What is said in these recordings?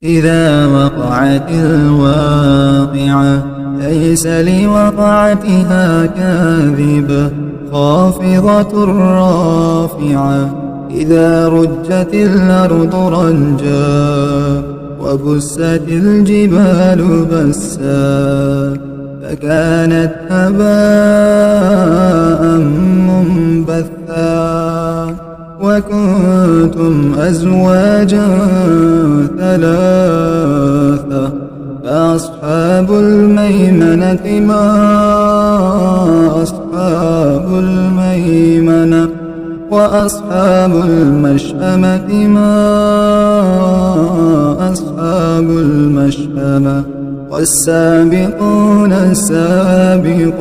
إذا وقعت الواقعة ليس لوقعتها كاذبة خافضة رافعة إذا رجت الأرض رجا وبست الجبال بسا فكانت هباء منبثا وكنتم أزواجا ثلاثة فأصحاب الميمنة ما أصحاب الميمنة وأصحاب المشأمة ما أصحاب المشأمة والسابقون السابقون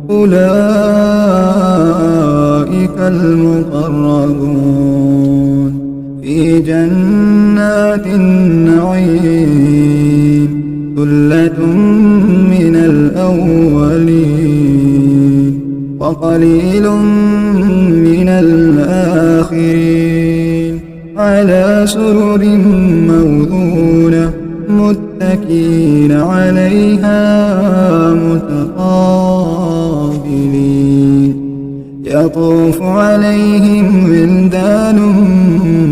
أولئك المقربون في جنات النعيم ثلة من الأولين وقليل من الآخرين على سرر موضونة متكئين عليها متقابلين يطوف عليهم ولدان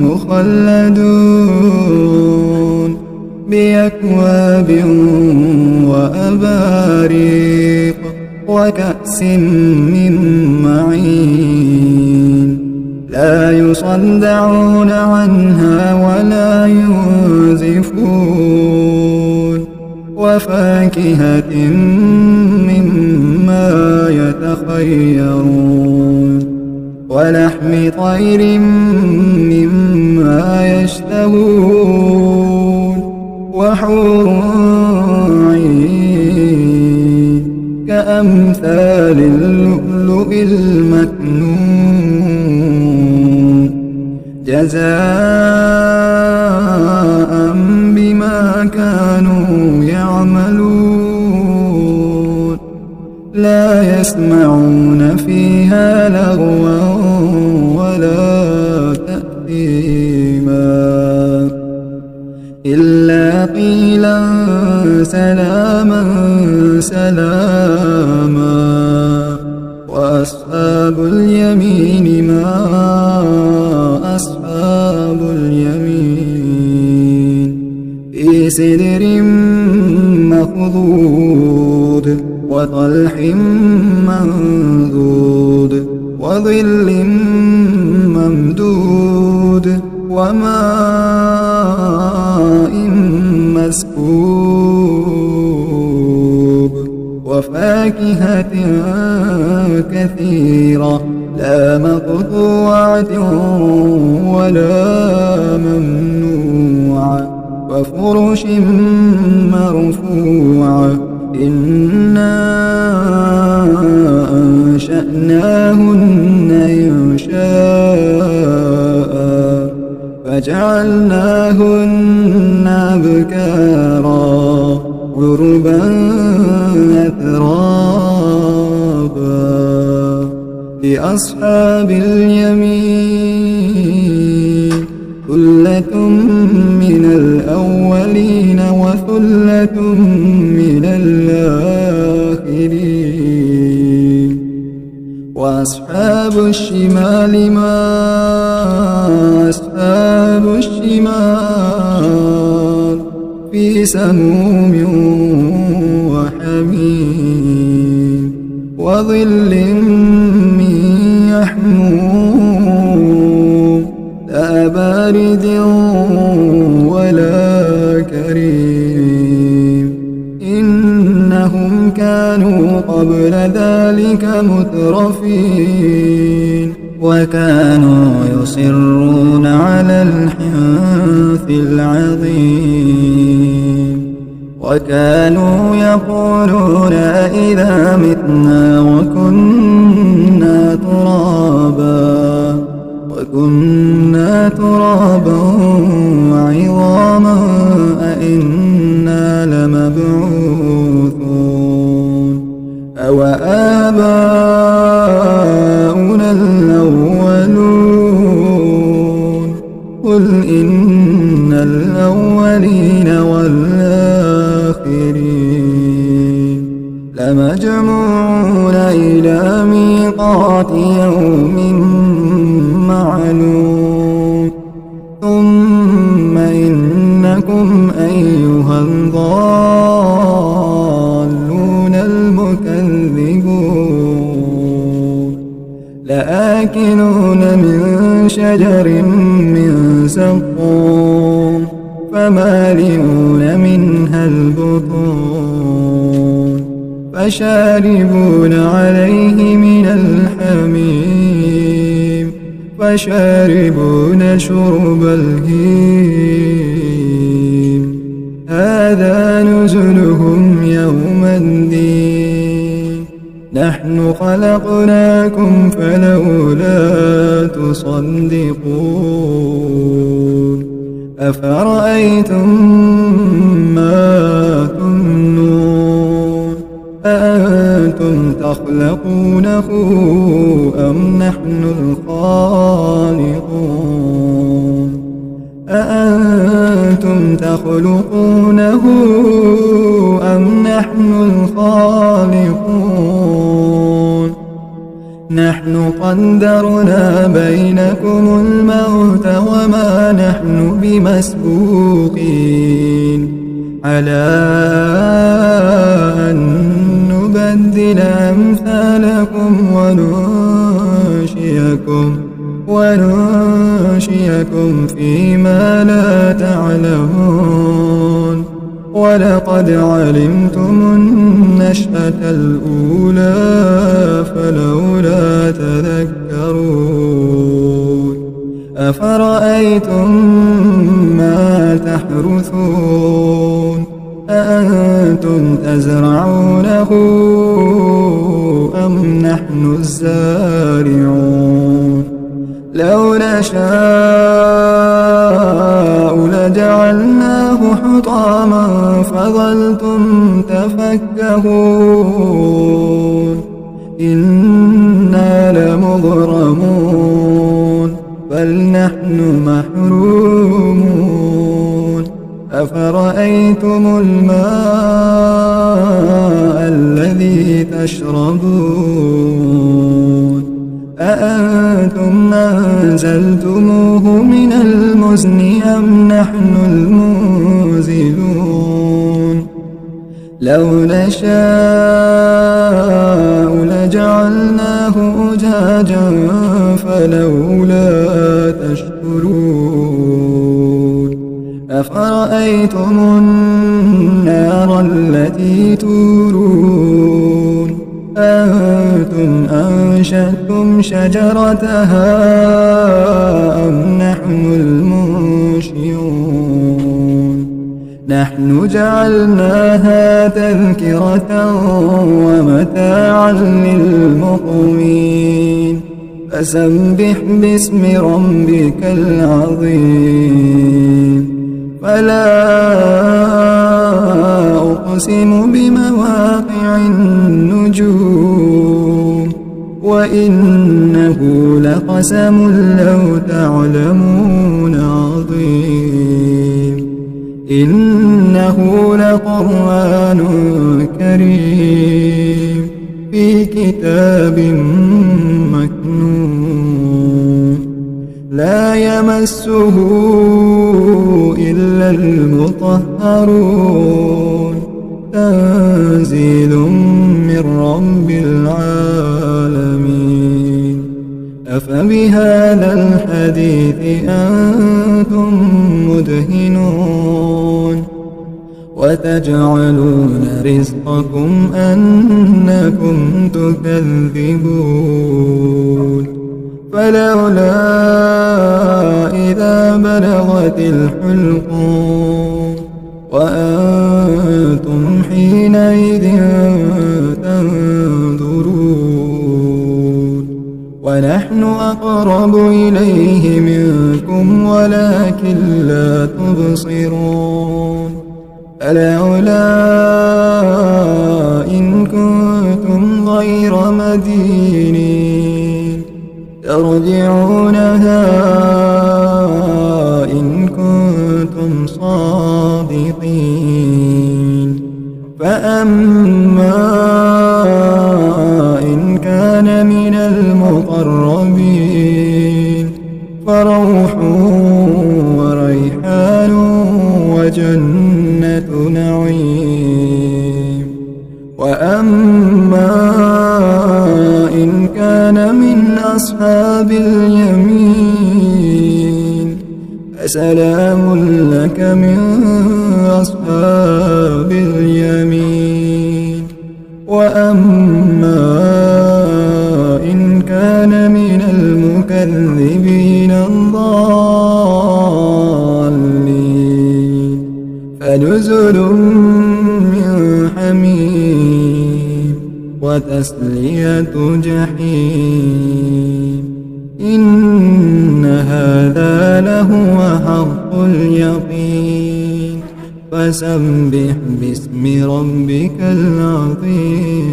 مخلدون بأكواب وأباريق وكأس من معين لا يصدعون عنها ولا ينزفون وفاكهة مما يتخيرون ولحم طير مما يشتهون وحور عين كأمثال اللؤلؤ المكنون جزاء بما كانوا يعملون لا يسمعون فيها لغوا ولا تأثيما إلا قيلا سلاما سلاما وأصحاب اليمين ما أصحاب اليمين في سدر مخضود وطلح منضود وظل ممدود وماء مسكوب وفاكهة كثيرة لا مقطوعة ولا ممنوعة وفرش مرفوعة إنا أنشأناهن إنشاء فجعلناهن أبكارا عربا أترابا لأصحاب اليمين ثلة من الأولين وثلة من الآخرين وأصحاب الشمال ما أصحاب الشمال في سموم وحميم وظل من يحموم لا بارد ولا كريم إنهم كانوا قبل ذلك مترفين وكانوا يصرون على الحنث العظيم وكانوا يقولون إذا متنا وكنا ترابا وعظاما أئنا لمبعوثون أو آباؤنا الأولون قل إن إن الأولين والآخرين لمجموعون إلى ميقات يوم معلوم ثم إنكم أيها الضالون المكذبون لآكلون من شجر من زقوم فمالئون منها البطون فشاربون عليه من الحميم فشاربون شرب الهيم هذا نزلهم يوم الدين نحن خلقناكم فلولا تصدقون أفرأيتم ما تمنون أأنتم تخلقونه أم نحن الخالقون أأنتم تخلقونه أم نحن الخالقون نحن قدرنا بينكم الموت وما نحن بمسبوقين على أن نبدل أمثالكم وننشئكم فيما لا تعلمون ولقد علمتم النشأة الأولى فلولا تذكرون أفرأيتم ما تحرثون أأنتم تزرعونه أم نحن الزارعون لو نشاء لجعلناه حطاما فظلتم تفكهون إنا لمغرمون بل نحن محرومون أفرأيتم الماء الذي تشربون أأنتم أنزلتموه من المزن أم نحن المنزلون لو نشاء لجعلناه أجاجا فلولا تشكرون أفرأيتم النار التي تورون أأنتم أنشأتم شجرتها أم نحن المنشئون نحن جعلناها تذكرة ومتاعا للمقوين فسبح باسم ربك العظيم فلا أقسم بمواقع النجوم وإنه لقسم لو تعلمون عظيم إنه لقرآن كريم في كتاب مكنون لا يمسه إلا المطهرون تنزيل من رب العالمين أفبهذا الحديث أنتم مدهنون وتجعلون رزقكم أنكم تكذبون فلولا إذا بلغت الحلقوم وأنتم حينئذ تنظرون ونحن أقرب إليه منكم ولكن لا تبصرون فلولا إن كنتم غير مدينين ترجعونها إن كنتم كنتم صادقين. فأما إن كان من المقربين فروح وريحان وجنة نعيم. وأما إن كان من أصحاب اليمين فسلام لك من أصحاب اليمين. وأما إن كان من المكذبين الضالين فنزل من حميم وتسلية جحيم. إن هذا لهو حق اليقين. فسبح باسم ربك العظيم.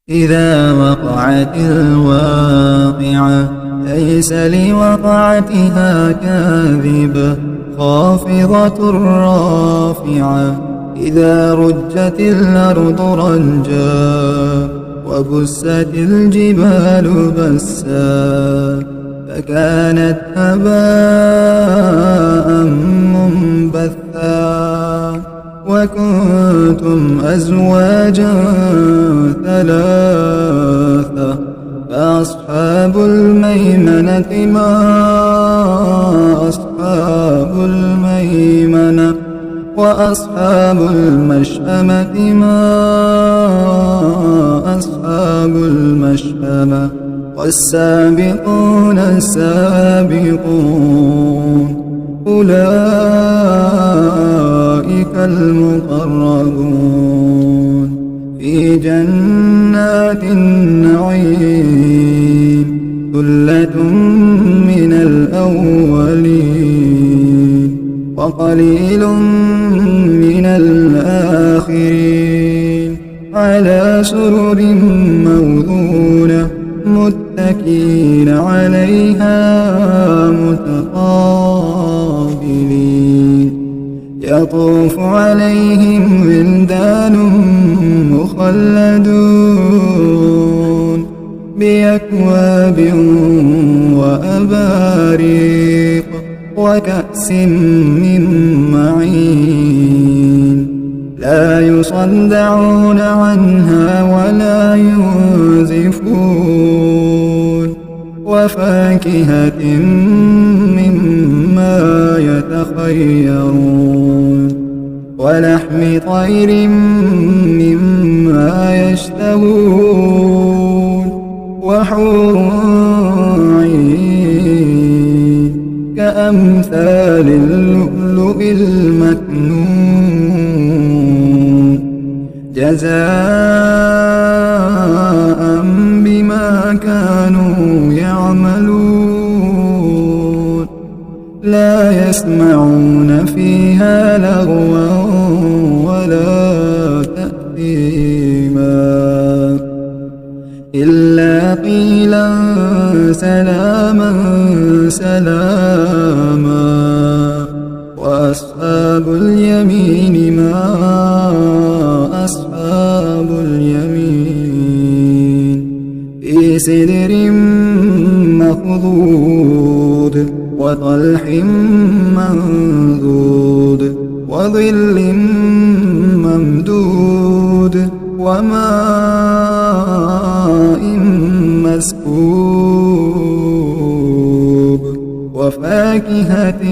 إذا وقعت الواقعة ليس لوقعتها كاذبة خافضة رافعة. إذا رجت الأرض رجا وبست الجبال بسا فكانت هباء منبثا. وكنتم أزواجا ثلاثة فأصحاب الميمنة ما أصحاب الميمنة. وأصحاب المشأمة ما أصحاب المشأمة. والسابقون السابقون أولئك المقربون في جنات النعيم. ثلة من الأولين وقليل من الآخرين على سرر موضونة متكئين عليها متقابلين. يطوف عليهم ولدان مخلدون بأكواب وأباريق وكأس من معين. لا يصدعون عنها ولا ينزفون. وفاكهة مما يتخيرون. ولحم طير مما يشتهون. وحور عين كأمثال اللؤلؤ المكنون جزاء بما كانوا يعملون. لا يسمعون فيها لغوا ولا تأثيما إلا قيلا سلاما سلاما. وأصحاب اليمين ما أصحاب اليمين في سدر مخضود وطلح منضود وظل ممدود وماء مسكوب وفاكهة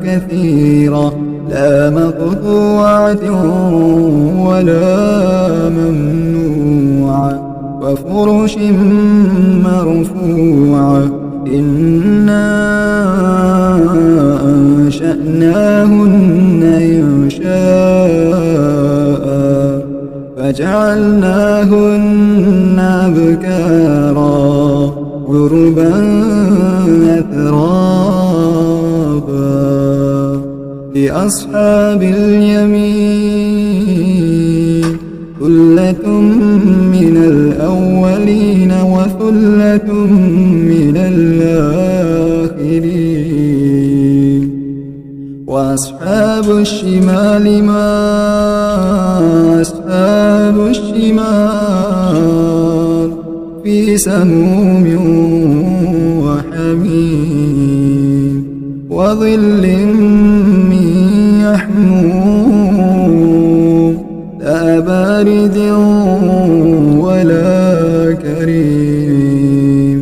كثيرة لا مقطوعة ولا ممنوعة وفرش مرفوعة. إنا أنشأناهن إنشاء فجعلناهن أبكارا عربا أترابا. لأصحاب اليمين ثلة من الأولين وثلة من الآخرين. وأصحاب الشمال ما أصحاب الشمال في سموم وحميم وظل من يحموم لا بارد ولا كريم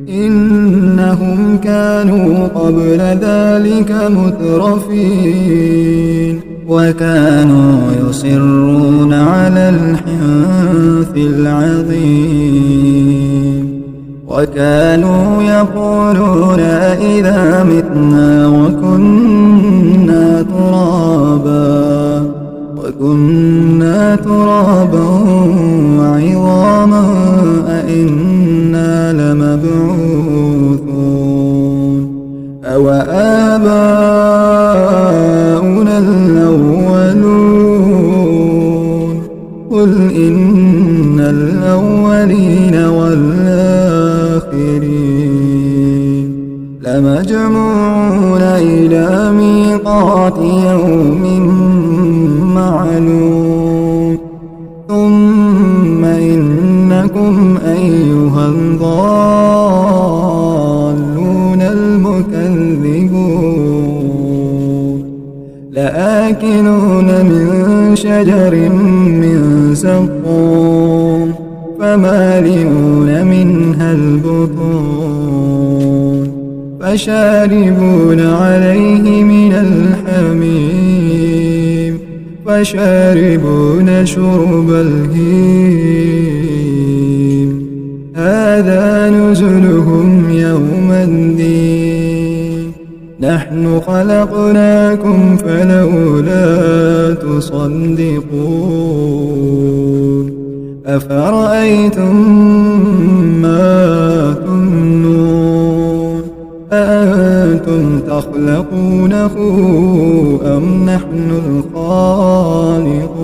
إنهم كانوا قبل ذلك مترفين وكانوا يصرون على الحنث العظيم وكانوا يقولون أئذا متنا وكنا ترابا وعظاما أئنا لمبعوثون أوآباؤنا الأولون قل إن الأولين والآخرين لمجموعون إلى ميقات يوم معلوم ثم إنكم أيها الضالون المكذبون لآكلون من شجر من زقوم فمالئون منها البطون فشاربون عليه من الحميم فشاربون شرب الهيم هذا نزلهم يوم الدين نحن خلقناكم فلولا تصدقون أفرأيتم ما تمنون أأنتم تخلقونه أم نحن الخالقون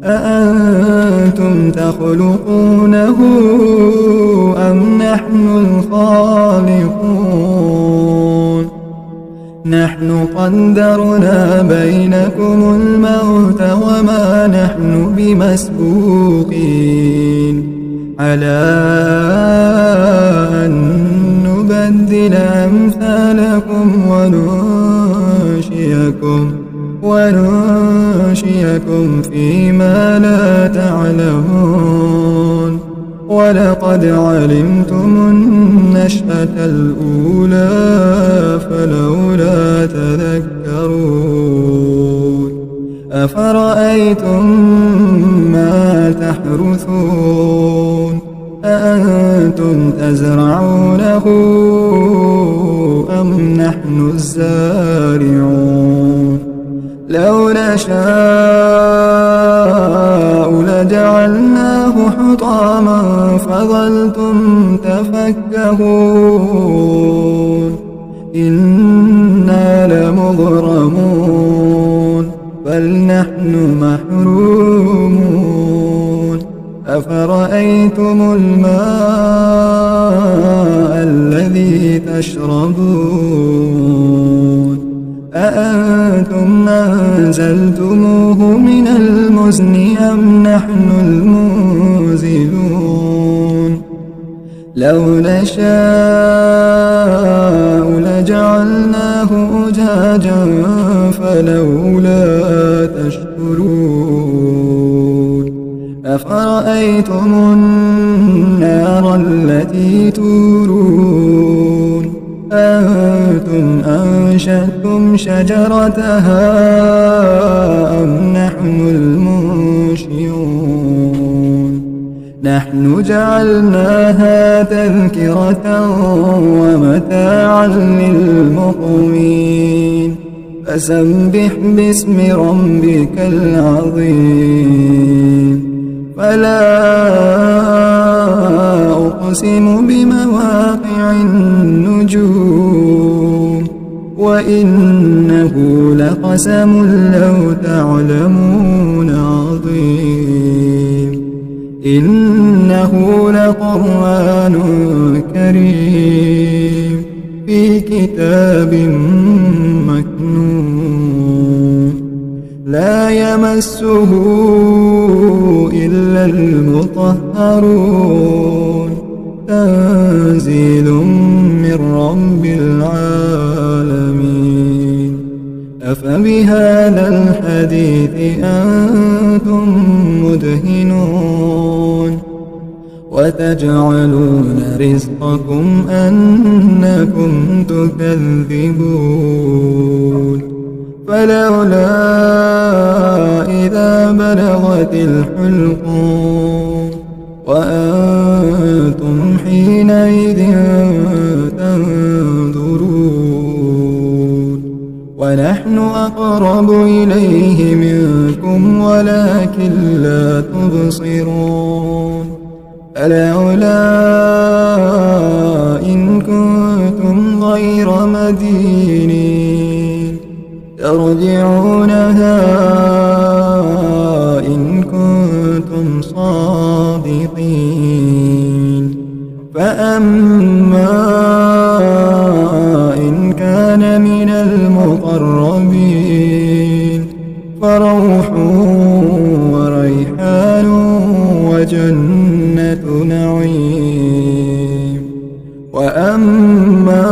أأنتم تخلقونه أم نحن الخالقون نحن قدرنا بينكم الموت وما نحن بمسبوقين على أن نبدل أمثالكم وننشئكم فيما لا تعلمون ولقد علمتم النشأة الأولى فلولا تذكرون أفرأيتم ما تحرثون أأنتم تزرعونه أم نحن الزارعون لو نشاء لجعلناه حطاما فظلتم تفكهون إنا لمغرمون بل نحن محرومون أفرأيتم الماء الذي تشربون أأنتم أنزلتموه من المزن أم نحن المنزلون لو نشاء لجعلناه أجاجا فلولا تشكرون أفرأيتم النار التي تورون أنتم أنشأتم شجرتها أم نحن المنشئون نحن جعلناها تذكرة ومتاعا للمقوين فسبح باسم ربك العظيم فلا أقسم بمواقع النجوم وإنه لقسم لو تعلمون عظيم إنه لقرآن كريم في كتاب مكنون لا يمسه إلا المطهرون تنزيل من رب العالمين أفبهذا الحديث أنتم مدهنون وتجعلون رزقكم أنكم تكذبون فلولا إذا بلغت الحلقوم وأنتم حينئذ تنظرون ونحن أقرب إليه منكم ولكن لا تبصرون فلولا إن كنتم غير مدينين ترجعونها إن كنتم صادقين فأما إن كان من المقربين فروح وريحان وجنة نعيم وأما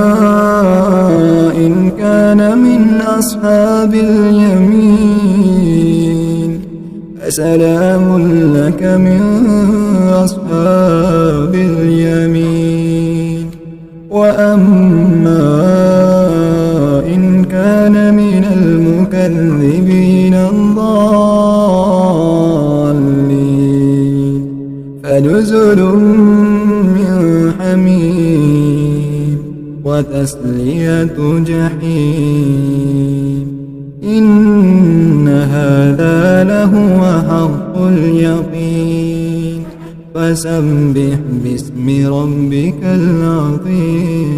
إن كان من أصحاب اليمين فسلام لك من أصحاب اليمين وأما إن كان من المكذبين الضالين فنزل من حميم وتسلية جحيم إن هذا لهو حق اليقين فسبح باسم ربك العظيم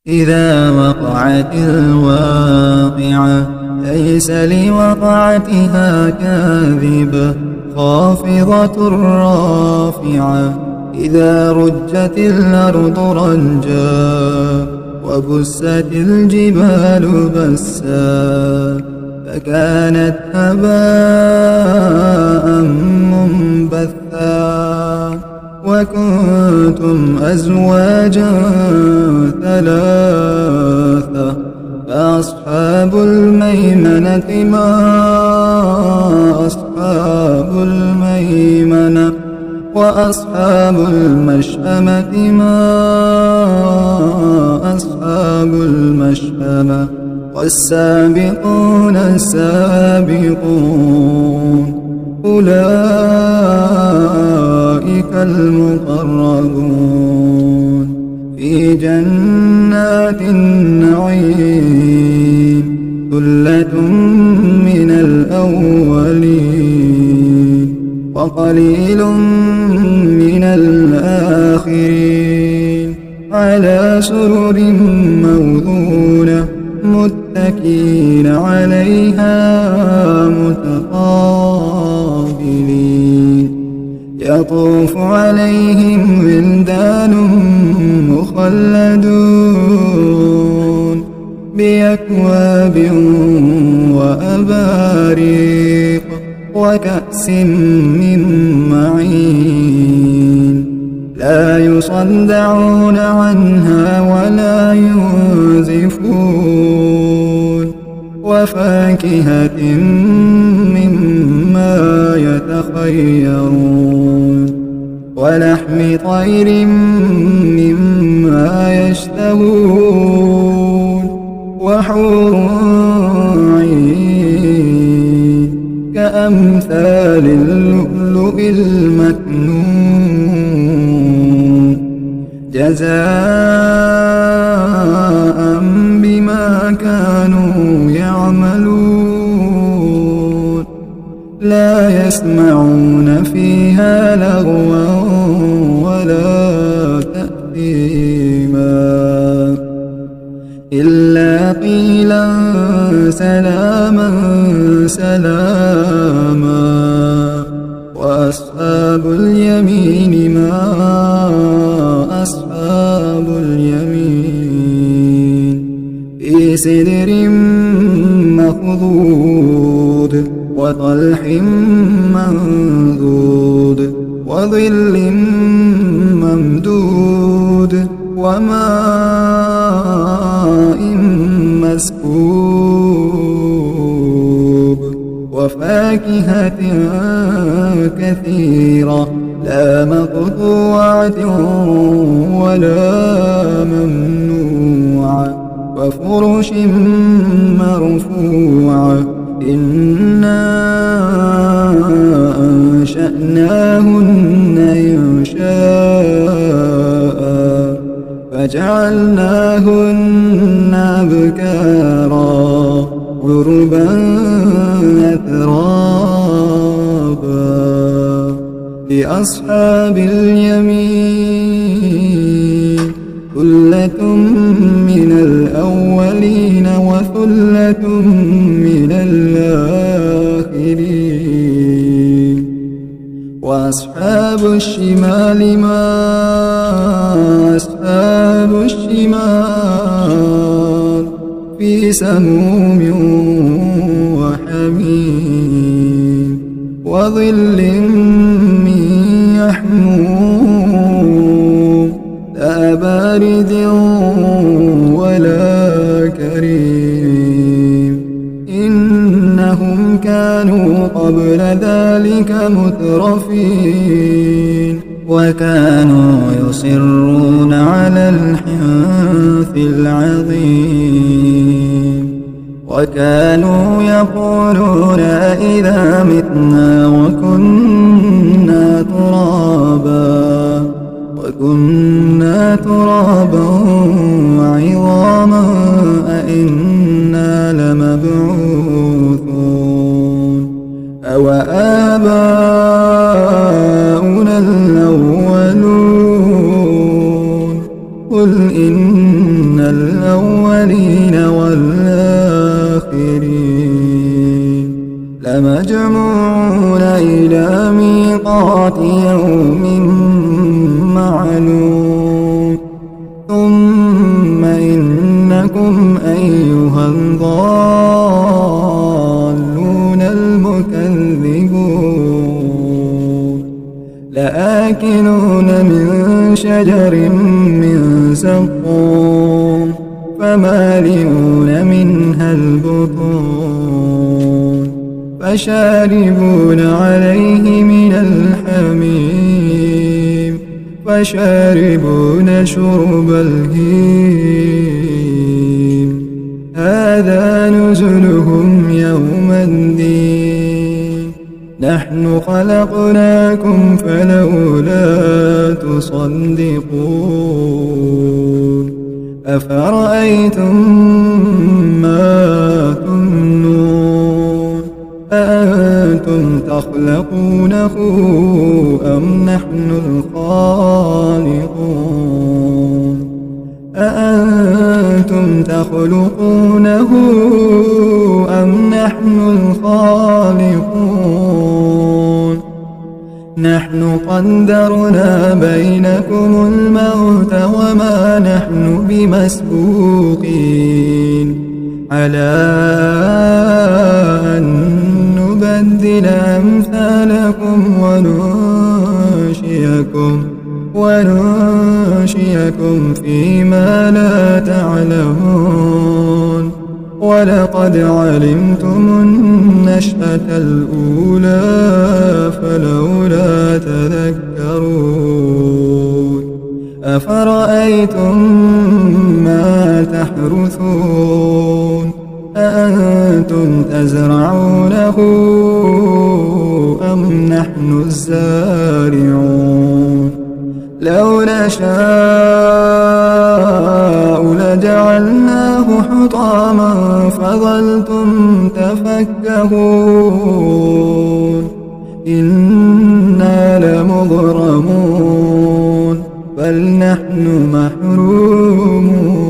إذا وقعت الواقعة ليس لوقعتها كاذبة خافضة رافعة إذا رجت الأرض رجا وبست الجبال بسا فكانت هباء منبثا وكنتم أزواجا ثلاثة فأصحاب الميمنة ما أصحاب الميمنة وأصحاب المشأمة ما أصحاب المشأمة والسابقون السابقون أولئك المقربون في جنات النعيم ثلة من الأولين وقليل من الآخرين على سرر موضونة متكئين عليها متقابلين يطوف عليهم ولدان مخلدون بأكواب وأباريق وكأس من معين لا يصدعون عنها ولا ينزفون وفاكهة مما يتخيرون ولحم طير مما يشتهون وحور عين كأمثال اللؤلؤ المكنون جزاء بما كانوا يعملون لا يسمعون فيها لغوا ولا تأثيما أصحاب اليمين في سدر مخضود وطلح منضود وظل ممدود وماء مسكوب وفاكهة كثيرة لا مقطوعة ولا ممنوعة وفرش مرفوعة إنا أنشأناهن إنشاء فجعلناهن أبكارا عربا أترابا لأصحاب اليمين ثلة من الأولين وثلة من الآخرين وأصحاب الشمال ما أصحاب الشمال في سموم وحميم وظل من يحموم لا بارد ولا كريم إنهم كانوا قبل ذلك مترفين وكانوا يصرون على الحنث العظيم وكانوا يقولون إذا متنا وكنا ترابا وعظاما أئنا لمبعوثون أوآباؤنا الأولون قل إن الأولين والآخرين لمجموعون إلى ميقات يوم معلوم ثم إنكم أيها الضالون المكذبون لآكلون من شجر من زقوم فمالئون منها البطون فشاربون عليه من الحميم فشاربون شرب الهيم هذا نزلهم يوم الدين نحن خلقناكم فلولا تصدقون أفرأيتم ما تمنون أأنتم تخلقونه أم نحن الخالقون أأنتم تخلقونه أم نحن الخالقون نحن قدرنا بينكم الموت وما نحن بمسبوقين على أن نبدل أمثالكم وننشئكم فيما لا تعلمون ولقد علمتم النشأة الأولى فلولا تذكرون أفرأيتم ما تحرثون أأنتم تزرعونه أم نحن الزارعون لو نشاء لجعلناه حطاما فظلتم تفكهون إنا لمغرمون بل نحن محرومون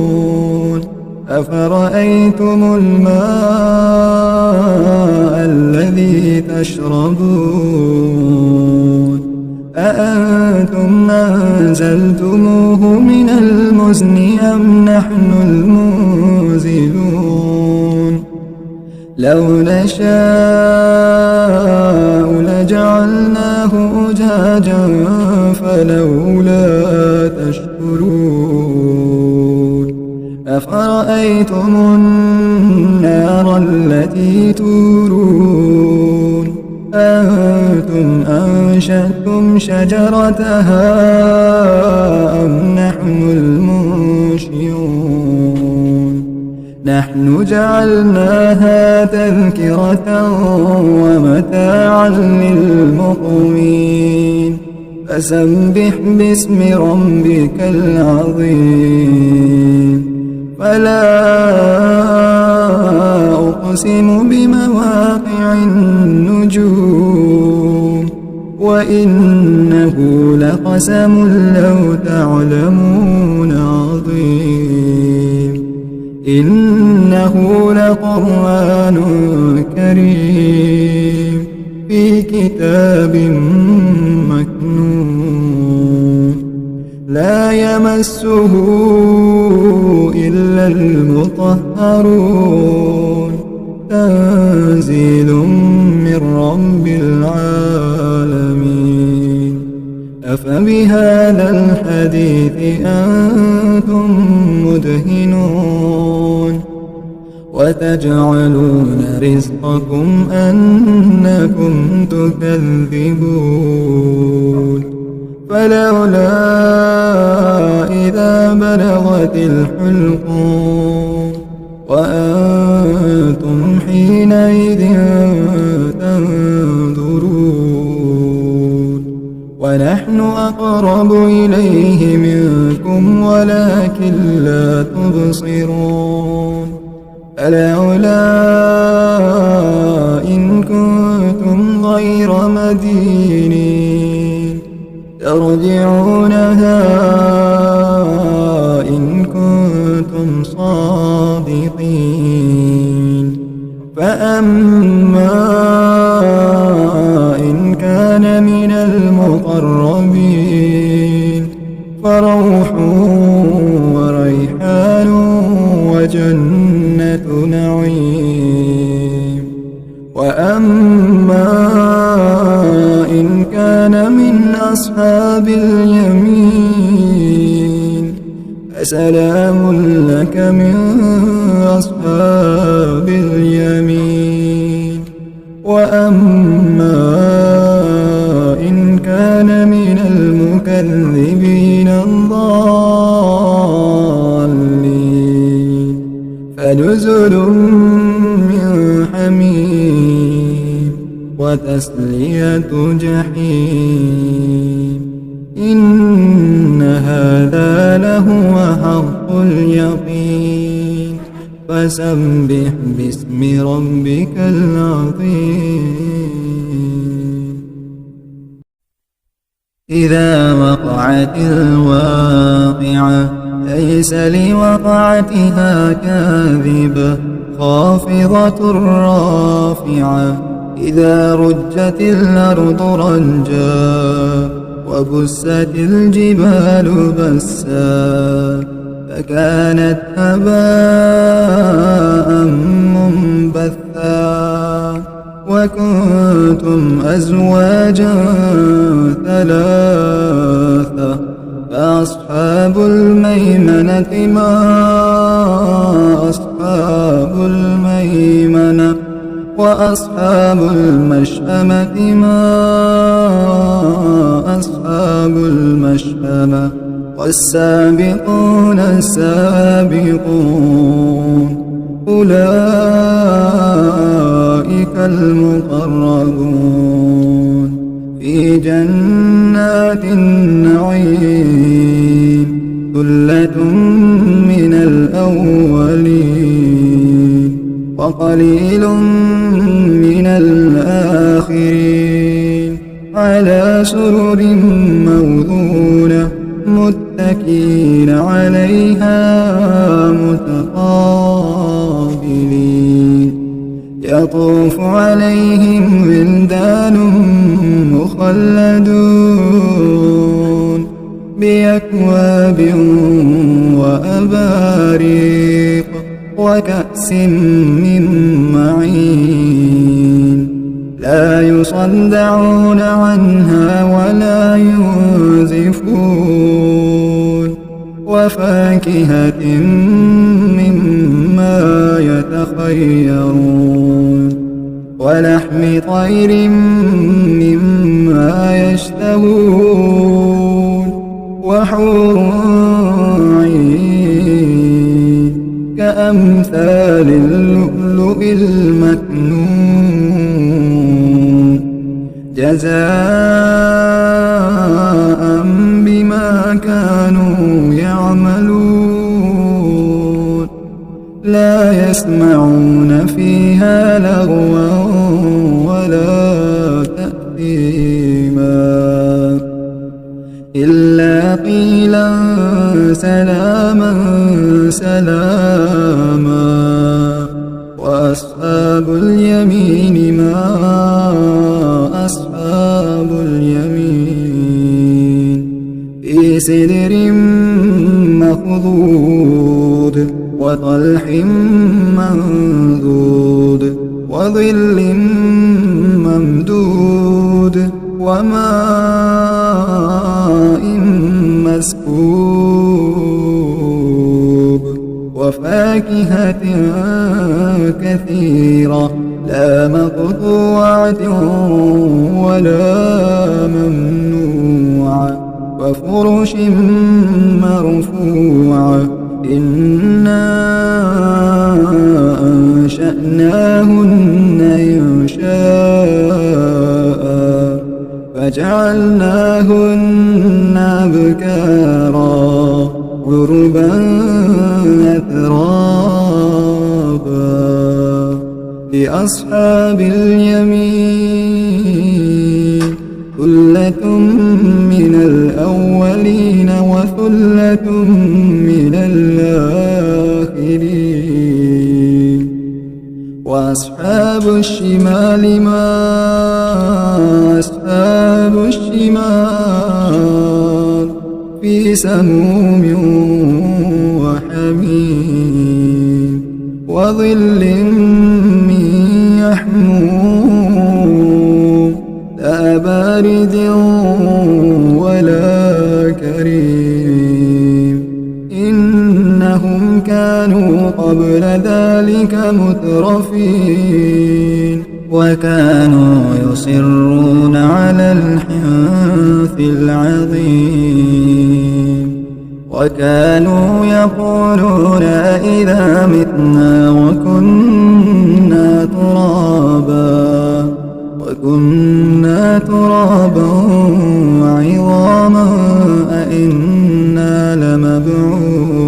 أفرأيتم الماء الذي تشربون أأنتم أنزلتموه من المزن أم نحن المنزلون لو نشاء لجعلناه أجاجا فلولا تشكرون أفرأيتم النار التي تورون أنتم أنشأتم شجرتها أم نحن المنشئون نحن جعلناها تذكرة ومتاعا للمقوين فسبح باسم ربك العظيم فلا أقسم بمواقع النجوم وإنه لقسم لو تعلمون عظيم إنه لقرآن كريم في كتاب مكنون لا يمسه إلا المطهرون تنزيل من رب العالمين أفبهذا الحديث أنتم مدهنون وتجعلون رزقكم أنكم تكذبون فلولا إذا بلغت الحلقوم وأنتم حينئذ تنظرون ونحن أقرب إليه منكم ولكن لا تبصرون فلولا إن كنتم غير مدينين ترجعونها إن كنتم صادقين فأما إن كان من المقربين فروح وريحان وجنة نعيم وأما إن كان من أصحاب اليمين فسلام لك من أصحاب اليمين وأما إن كان من المكذبين الضالين فنزل من حميم وتسلية جحيم إن هذا لهو حق اليقين فسبح باسم ربك العظيم إذا وقعت الواقعة ليس لوقعتها كاذبة خافضة رافعة إذا رجت الأرض رجا وبست الجبال بسا فكانت هباء منبثا وكنتم أزواجا ثلاثة فأصحاب الميمنة ما أصحاب الميمنة وأصحاب المشأمة ما أصحاب المشأمة والسابقون السابقون أولئك المقربون في جنات النعيم ثلة من الأولين وقليل من الآخرين على سرر موضونة متكئين عليها متقابلين يطوف عليهم ولدان مخلدون بأكواب وأباريق وكأس من معين لا يصدعون عنها ولا ينزفون وفاكهة مما يتخيرون ولحم طير مما يشتهون وحور عين كأمثال اللؤلؤ المكنون جزاء بما كانوا يعملون لا يسمعون فيها لغوا ولا تأثيما إلا قيلا سلاما سلاما وأصحاب اليمين ما أصحاب اليمين في سدر مخضود وطلح منضود وظل ممدود وماء مسكوب وفاكهة كثيرة لا مقطوعة ولا ممنوعة وفرش مرفوعة إنا أنشأناهن إنشاء فجعلناهن أبكارا عربا أترابا لأصحاب اليمين ثلة من الأولين وثلة من الآخرين وأصحاب الشمال ما أصحاب الشمال في سموم وحميم وظل من يحموم لا بارد ولا كريم إنهم كانوا قبل ذلك مترفين وكانوا يصرون على الحنث العظيم وكانوا يقولون إذا متنا وكنا ترابا وعظاما أئنا لمبعوثون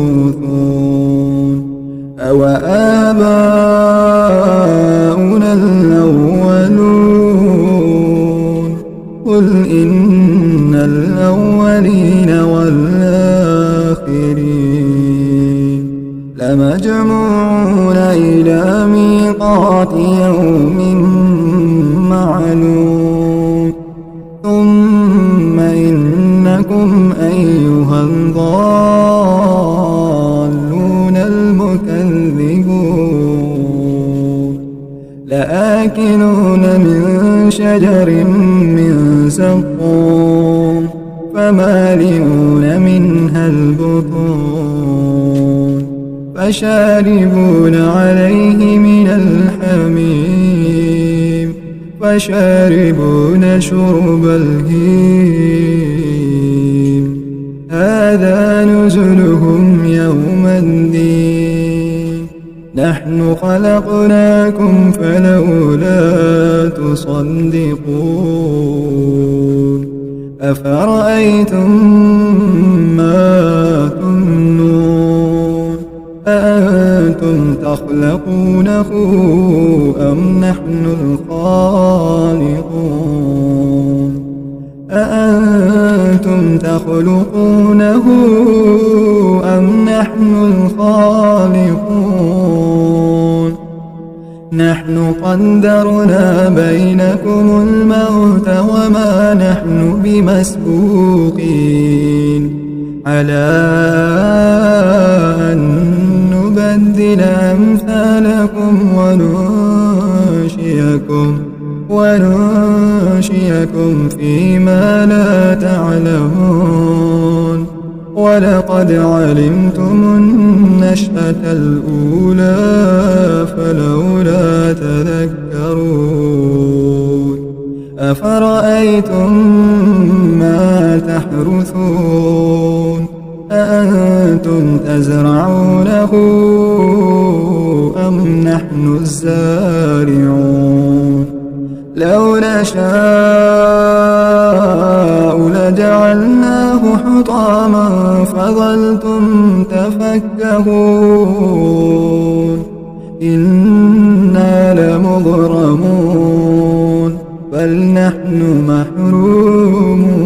أوآباؤنا الأولون قل إن الأولين والآخرين لمجموعون إلى ميقات يوم معلوم ثم إنكم أيها الضالون المكذبون لآكلون من شجر من زقوم فمالئون منها البطون فشاربون عليه من الحميم فشاربون شرب الهيم هذا نزلهم يوم الدين نحن خلقناكم فلولا تصدقون أفرأيتم ما تمنون أأنتم تخلقونه أم نحن الخالقون أأنتم تخلقونه أم نحن الخالقون نحن قدرنا بينكم الموت وما نحن بمسبوقين على أن نبدل أمثالكم وننشئكم فيما لا تعلمون ولقد علمتم النشأة الأولى فلولا تذكرون أفرأيتم ما تحرثون أأنتم تزرعونه أم نحن الزارعون لو نشاء لجعلناه حطاما فظلتم تفكهون إنا لمغرمون بل نحن محرومون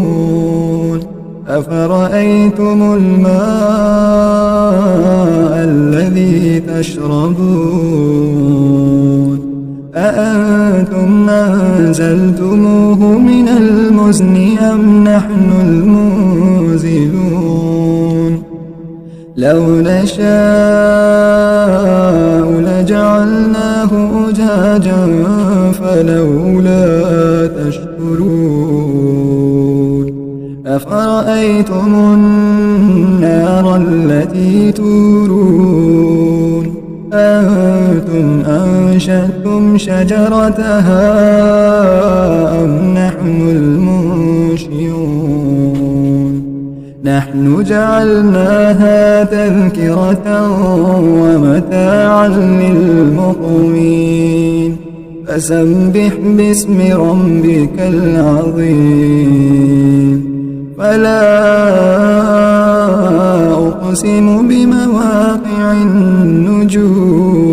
أفرأيتم الماء الذي تشربون أأنتم أنزلتموه من المزن أم نحن المنزلون لو نشاء لجعلناه أجاجا فلولا تشكرون أفرأيتم النار التي تورون أنتم أنشأتم شجرتها أم نحن المنشئون نحن جعلناها تذكرة ومتاعا للمقوين فسبح باسم ربك العظيم فلا أقسم بمواقع النجوم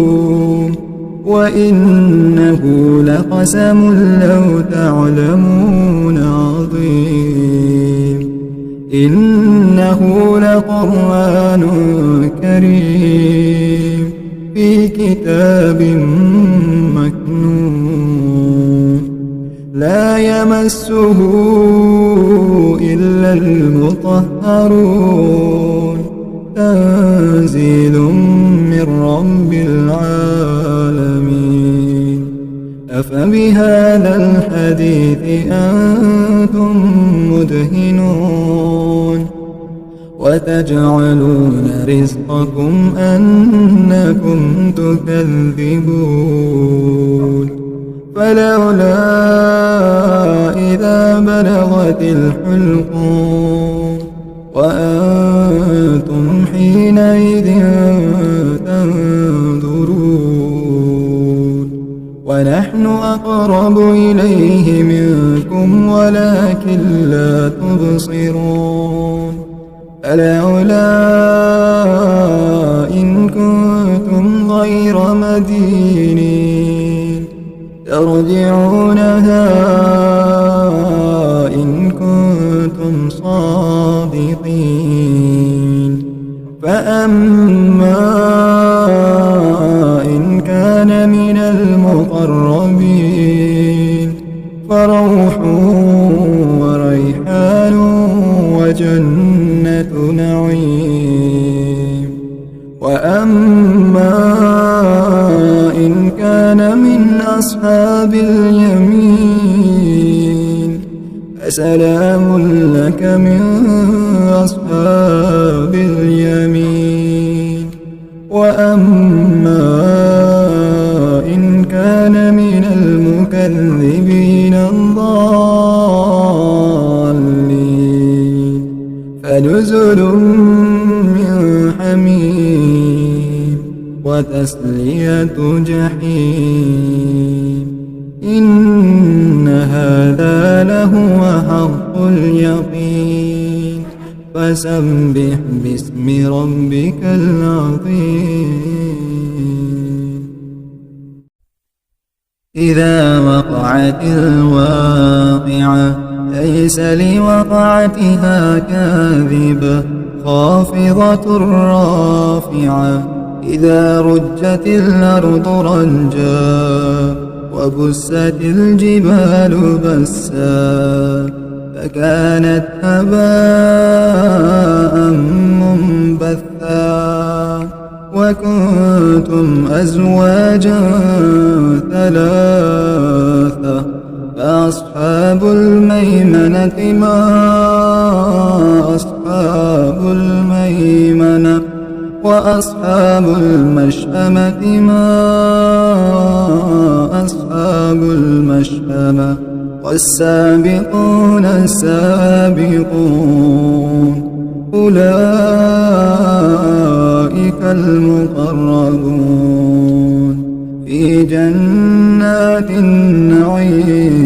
وإنه لقسم لو تعلمون عظيم إنه لقرآن كريم في كتاب مكنون لا يمسه إلا المطهرون تنزيل من رب العالمين أفبهذا الحديث أنتم مدهنون وتجعلون رزقكم أنكم تكذبون فلولا إذا بلغت الحلقوم وأنتم حينئذ تنظرون ونحن أقرب إليه منكم ولكن لا تبصرون فلولا إن كنتم غير مدينين ترجعونها إن كنتم صادقين فأما إن كان من المقربين فروح وريحان وجنة نعيم وأما إن كان من أصحاب اليمين فسلام لك من أصحاب اليمين وأما إن كان من المكذبين الضالين فنزل من حميم وتسلية جحيم إن هذا لهو حق اليقين فسبح باسم ربك العظيم إذا وقعت الواقعة ليس لوقعتها كاذبة خافضة رافعة إذا رجت الأرض رجا وبست الجبال بسا فكانت هباء منبثا وكنتم أزواجا ثلاثة فأصحاب الميمنة ما أصحاب الميمنة وأصحاب المشأمة ما أصحاب المشأمة والسابقون السابقون أولئك المقربون في جنات النعيم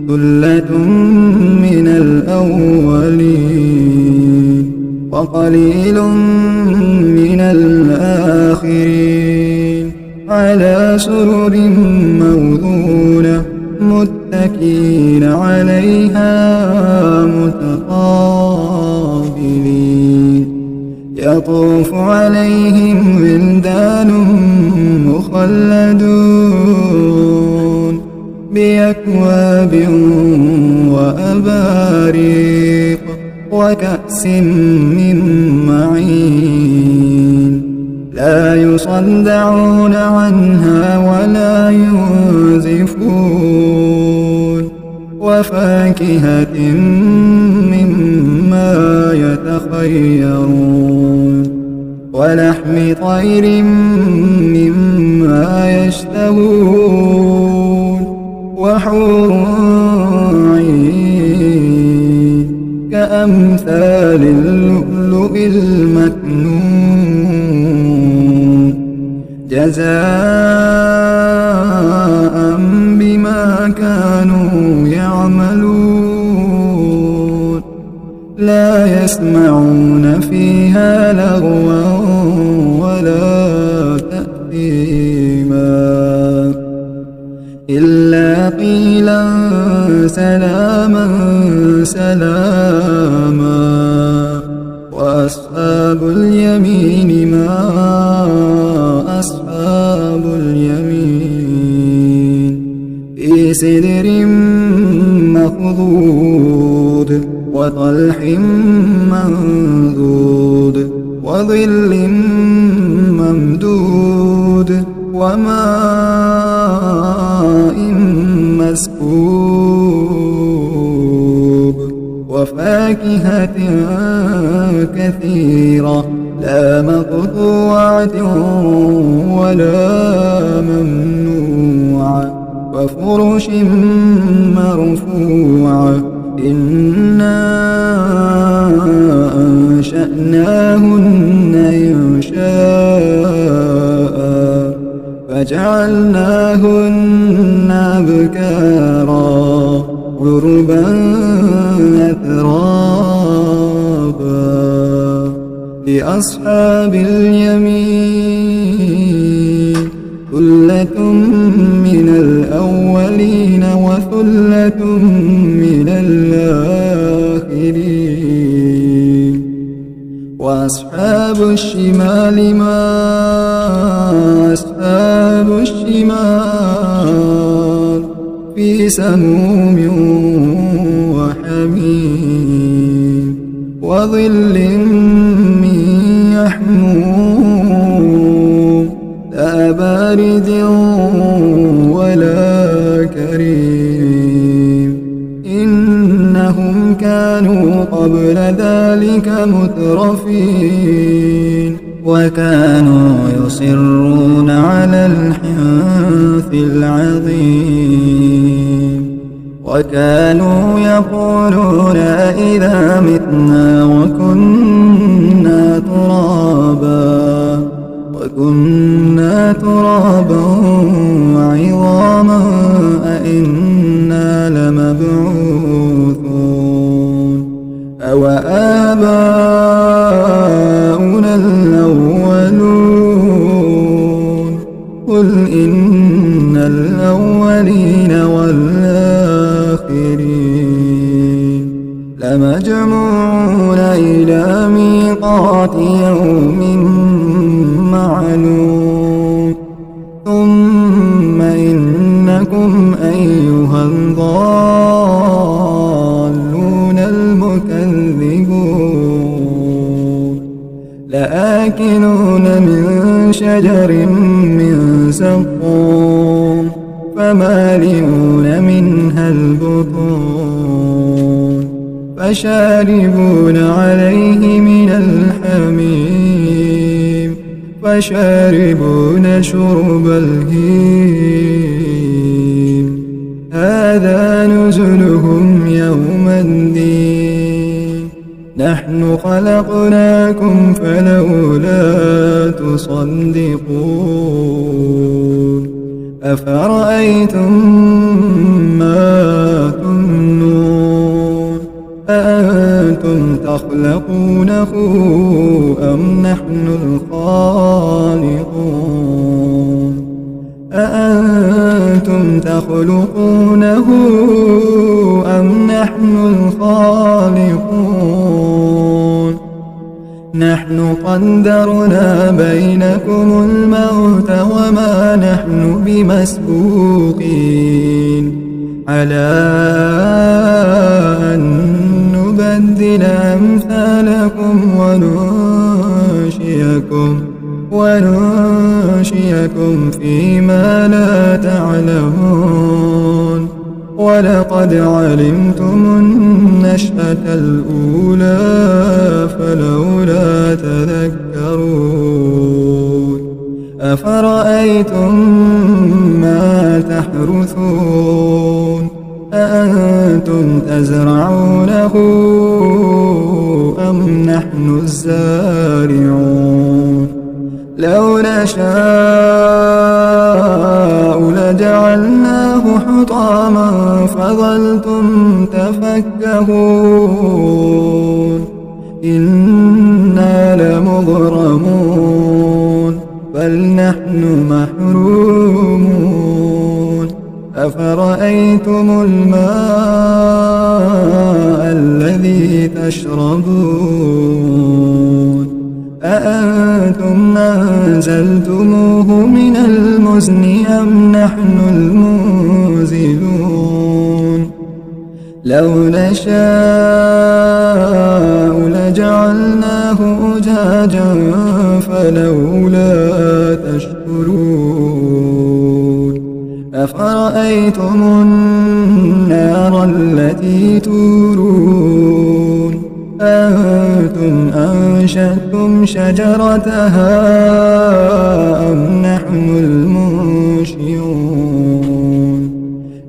ثلة من الأولين وقليل من الآخرين على سرر موضونة متكئين عليها متقابلين يطوف عليهم ولدان مخلدون بأكواب وأباريق وكأس من معين لا يصدعون عنها ولا ينزفون وفاكهة مما يتخيرون ولحم طير مما يشتهون وحور عين كأمثال اللؤلؤ المكنون جزاء بما كانوا يعملون لا يسمعون فيها لغوا ولا تأثيما إلا قيلا سلاما سلاما وأصحاب اليمين ما أصحاب اليمين في سدر مخضود وطلح منضود وظل ممدود وماء مسكوب وفاكهة كثيرة لا مقطوعة ولا ممنوعة وفرش مرفوعة إنا أنشأناهن إنشاء فجعلناهن أبكارا عربا أترابا لأصحاب اليمين ثلة من الأولين وثلة من الآخرين وأصحاب الشمال ما أصحاب الشمال في سموم وحميم وظل من يحموم لا بارد ولا كريم إنهم كانوا قبل ذلك مترفين وكانوا يصرون على الحنث العظيم وكانوا يقولون إذا متنا وكنا ترابا وعظاما أئنا لمبعوثون أو آباؤنا الأولون قل إن الأولين والآخرين لمجموعون إلى ميقات يوم لآكلون من شجر من زقوم فمالئون منها البطون فشاربون عليه من الحميم فشاربون شرب الهيم هذا نزلهم يوم الدين نحن خلقناكم فلولا تصدقون أفرأيتم ما تمنون أأنتم تخلقونه أم نحن الخالقون أأنتم تخلقونه أم نحن الخالقون نحن قدرنا بينكم الموت وما نحن بمسبوقين على أن نبدل أمثالكم وننشئكم فيما لا تعلمون ولقد علمتم النشأة الأولى فلولا تذكرون أفرأيتم ما تحرثون أأنتم تزرعونه أم نحن الزارعون لو نشاء لجعلناه حطاما فظلتم تفكهون إنا لمغرمون بل نحن محرومون أفرأيتم الماء الذي تشربون أأنتم أنزلتموه من المزن أم نحن المنزلون لو نشاء لجعلناه أجاجا فلولا تشكرون أفرأيتم النار التي تورون أأنتم أنشأتم شجرتها أم نحن المنشئون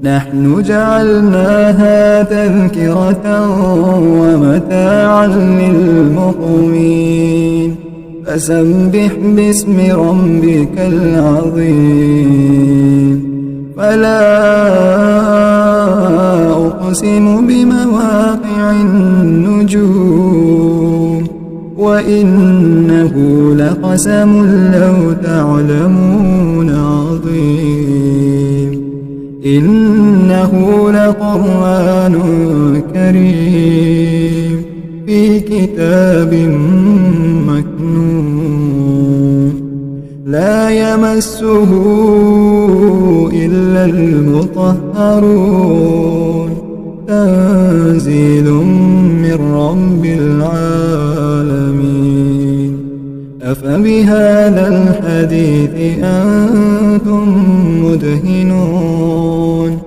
نحن جعلناها تذكرة ومتاعا للمقوين فسبح باسم ربك العظيم فلا أقسم بمواقع النجوم وإنه لقسم لو تعلمون عظيم إنه لقرآن كريم في كتاب مكنون لا يمسه إلا المطهرون تنزيل من رب العالمين أفبهذا الحديث أنتم مدهنون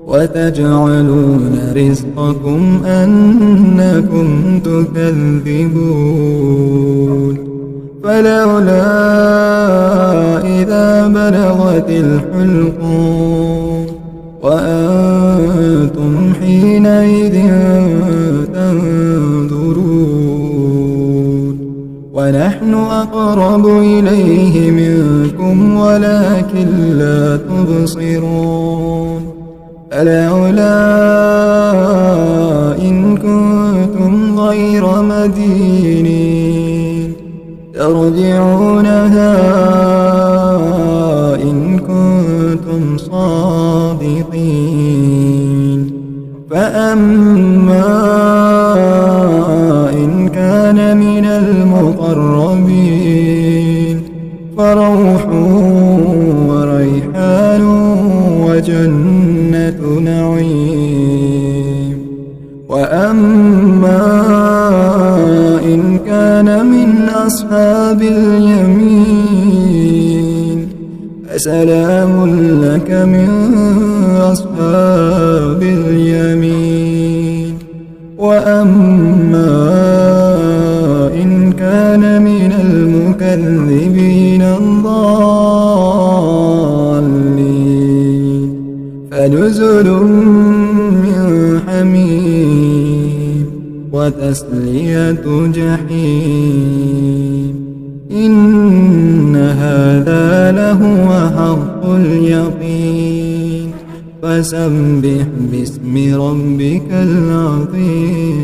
وتجعلون رزقكم أنكم تكذبون فلولا إذا بلغت الحلقوم وأنتم حينئذ تنظرون ونحن أقرب إليه منكم ولكن لا تبصرون فلولا إن كنتم غير مدينين ترجعونها إن كنتم صادقين فأما إن كان من المقربين فروح وريحان وجنة نعيم وأما إن كان من أصحاب اليمين فسلام لك من أصحاب اليمين. وأما إن كان من المكذبين الضالين فنزل من حميم وتسلية جحيم. إن هذا لهو حق اليقين فسبح باسم ربك العظيم.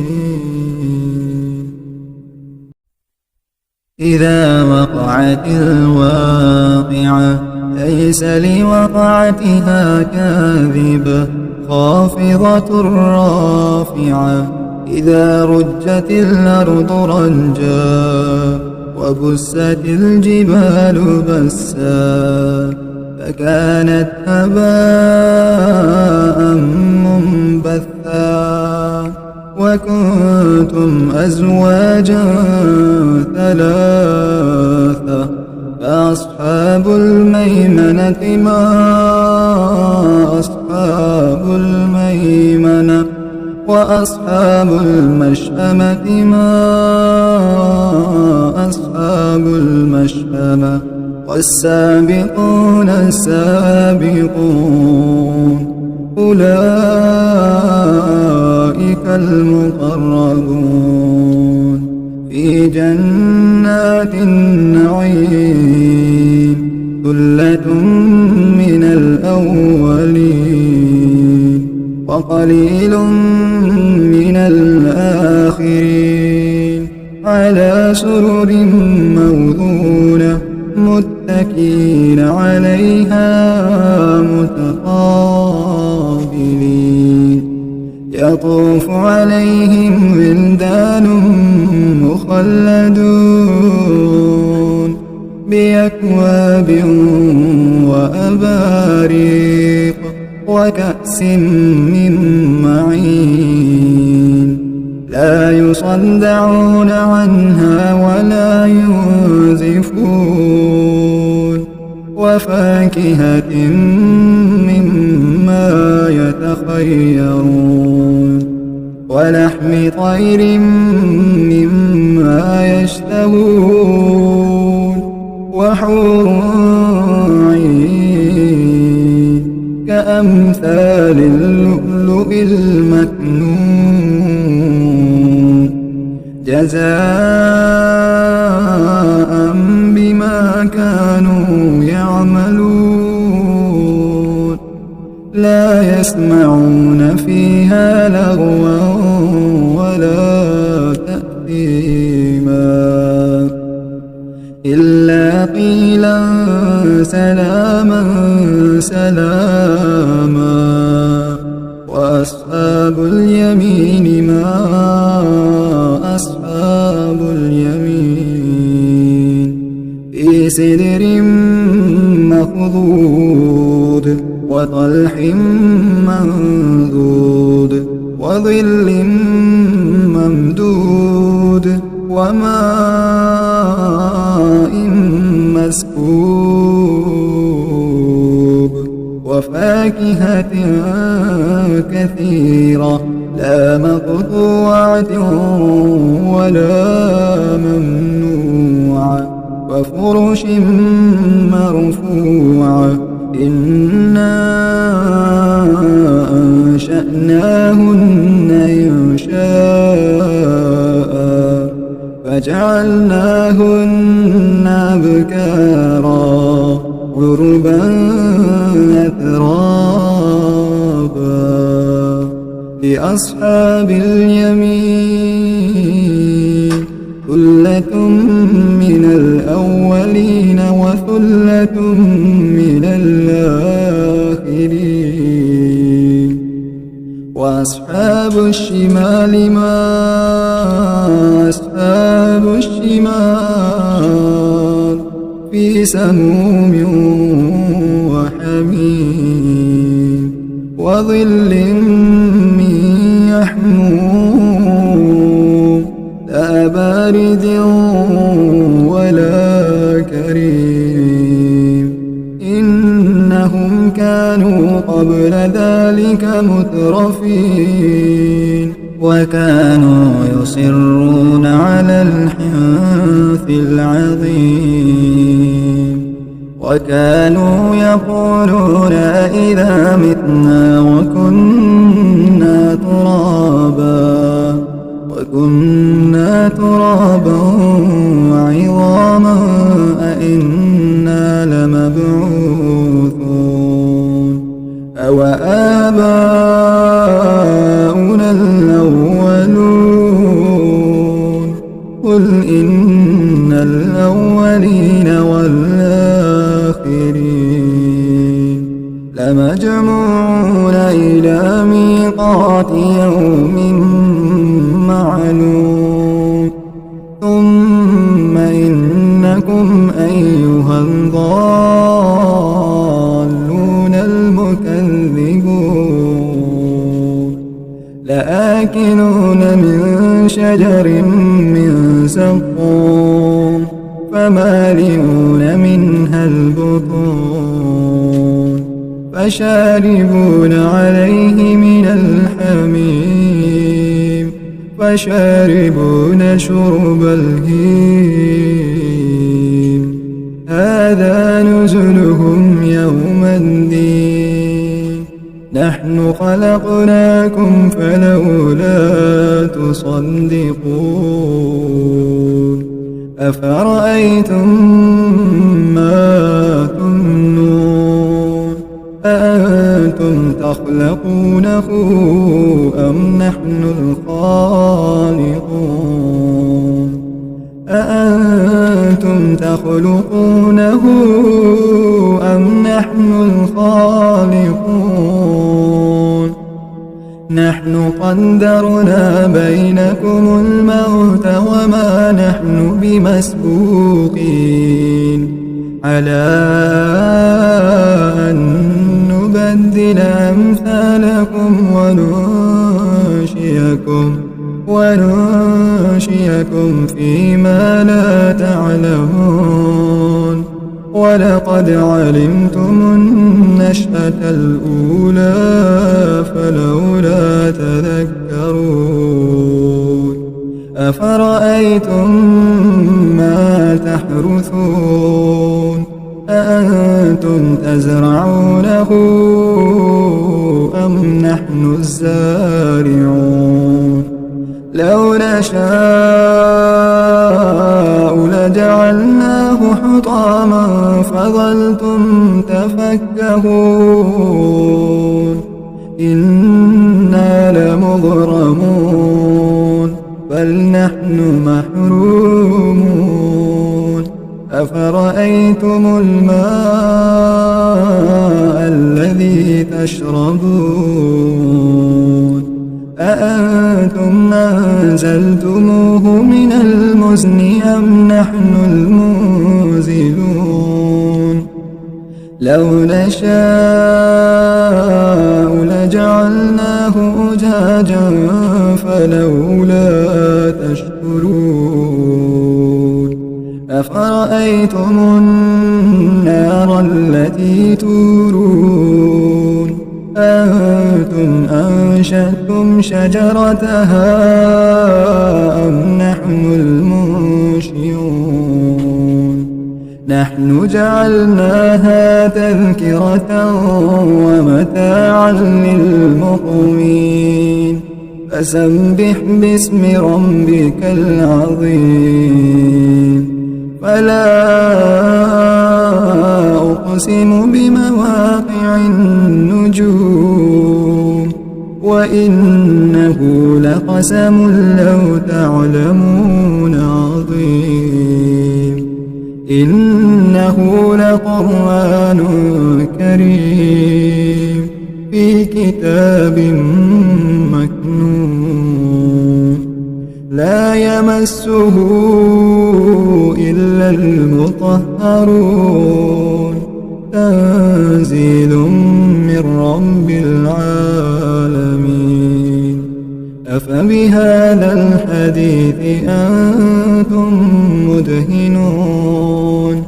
إذا وقعت الواقعة ليس لوقعتها كاذبة خافضة رافعة. إذا رجت الأرض رجا وبست الجبال بسا فكانت هباء منبثا. وكنتم أزواجا ثلاثة فأصحاب الميمنة ما أصحاب الميمنة وأصحاب المشأمة ما أصحاب المشأمة. والسابقون السابقون أولئك المقربون في جنات النعيم ثلة من الأولين وقليل من الآخرين على سرر موضونة متكئين عليها متقابلين. يطوف عليهم ولدان مخلدون بأكواب وأباريق وكأس من معين لا يصدعون عنها ولا ينزفون. وفاكهة مما يتخيرون ولحم طير مما يشتهون. وحور عين كأمثال اللؤلؤ المكنون جزاء بما كانوا يعملون. لا يسمعون فيها لغوا ولا تأثيما إلا قيلا سلاما سلاما. وأصحاب اليمين ما أصحاب اليمين في سدر مخضود وطلح منضود وظل ممدود وماء مسكوب. وفاكهة كثيرة لا مقطوعة ولا ممنوعة. وفرش مرفوعة إنا أنشأناهن إنشاء فجعلناهن أبكارا عربا أترابا. لأصحاب اليمين ثلة من الأولين وثلة من الآخرين. وأصحاب الشمال ما أصحاب الشمال في سموم وحميم وظل من يحموم لا بارد ولا كريم إنهم كانوا قبل ذلك مترفين وكانوا يصرون على الحنث العظيم وكانوا يقولون أئذا متنا وكنا ترابا وعظاما أئنا لمبعوثون أوآباؤنا الأولون قل إن الأولين والآخرين لمجموعون إلى ميقات يوم معلوم ثم إنكم أيها الضالون المكذبون لآكلون من شجر من زقوم فمالئون منها البطون فشاربون عليه من الحميم فشاربون شرب الهيم هذا نزلهم يوم الدين نحن خلقناكم فلولا تصدقون أفرأيتم ما تمنون أأنتم تخلقونه أم نحن الخالقون أأنتم تخلقونه أم نحن الخالقون نحن قدرنا بينكم الموت وما نحن بمسبوقين على أن نبدل أمثالكم وننشئكم فيما لا تعلمون ولقد علمتم النشأة الأولى فلولا تذكرون أفرأيتم ما تحرثون أأنتم تزرعونه أم نحن الزارعون لو نشاء لجعلناه حطاما فظلتم تفكهون إنا لمغرمون بل نحن محرومون أفرأيتم الماء الذي تشربون أأنتم أنزلتموه من المزن أم نحن المنزلون لو نشاء لجعلناه أجاجا فلولا تشكرون أفرأيتم النار التي تورون أنتم أنشأتم شجرتها أم نحن المنشئون نحن جعلناها تذكرة ومتاعا للمقوين فسبح باسم ربك العظيم فلا أقسم بمواقع النجوم وإنه لقسم لو تعلمون عظيم إنه لقرآن كريم في كتاب مكنون لا يمسه إلا المطهرون تنزيل من رب العالمين أفبهذا الحديث أنتم مدهنون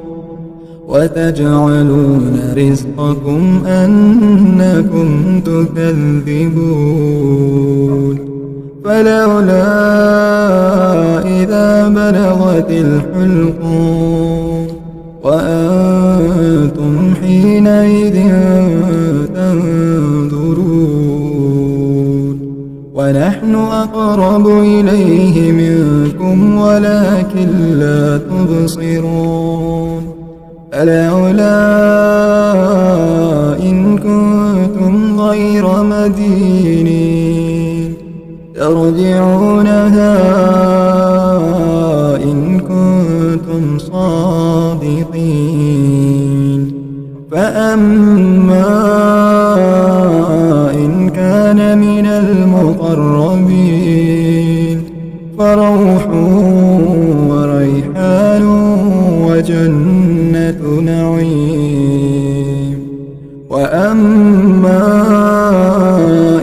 وتجعلون رزقكم أنكم تكذبون فلولا إذا بلغت الحلقوم وأنتم حينئذ تنظرون ونحن أقرب إليه منكم ولكن لا تبصرون فلولا إن كنتم غير مدينين ترجعونها إن كنتم صادقين فأما إن كان من المقربين فروح وريحان وجنة نعيم وأما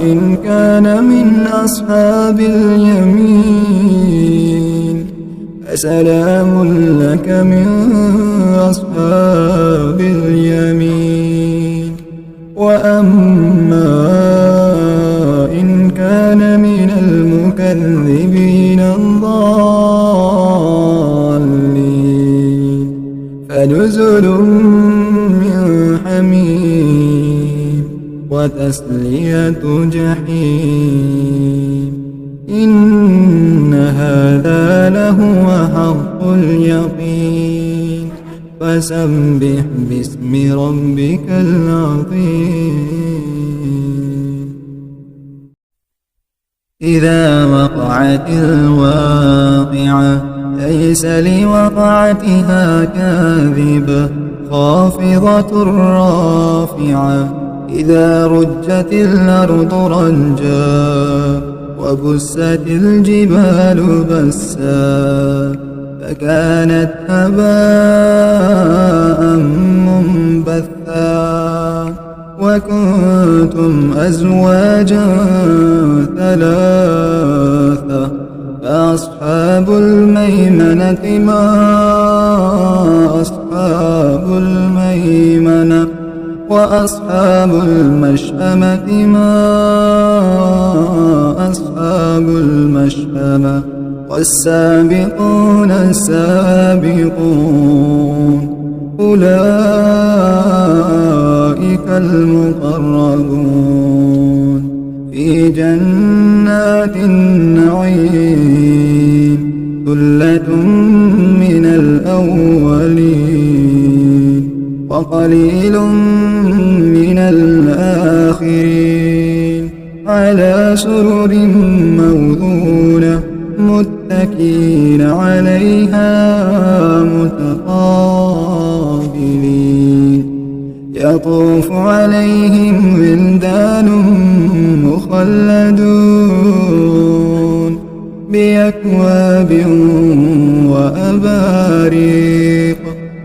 إن كان من أصحاب اليمين فسلام لك من أصحاب اليمين وأما إن كان من المكذبين الضالين فنزل من حميم وتسلية جحيم إن هذا لهو حق اليقين فسبح باسم ربك العظيم إذا وقعت الواقعة ليس لوقعتها كاذبة خافضة رافعة إذا رجت الأرض رجا وبست الجبال بسا فكانت هباء منبثا وكنتم أزواجا ثلاثة فأصحاب الميمنة ما أصحاب الميمنة وأصحاب المشأمة ما أصحاب المشأمة والسابقون السابقون أولئك المقربون في جنات النعيم ثلة من الأولين وقليل من الآخرين على سرر موضونة متكئين عليها متقابلين يطوف عليهم ولدان مخلدون بأكواب وأباريق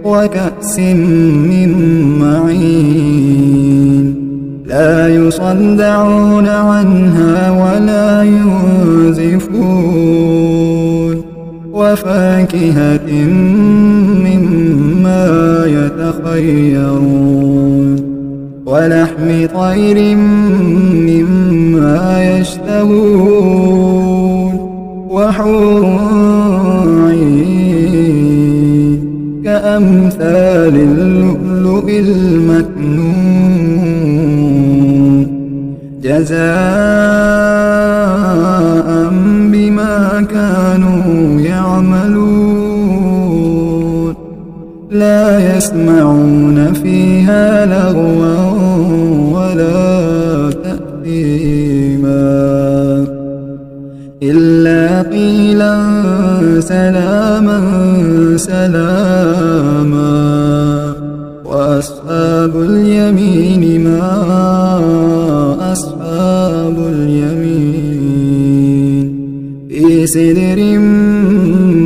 وكأس من معين لا يصدعون عنها ولا ينزفون وفاكهة مما يتخيرون ولحم طير مما يشتهون وحور عين كأمثال اللؤلؤ المكنون جزاء بما كانوا يعملون لا يسمعون فيها لغوا ولا تأثيما إلا قيلا سلاما سلاما وأصحاب اليمين ما أصحاب اليمين في سدر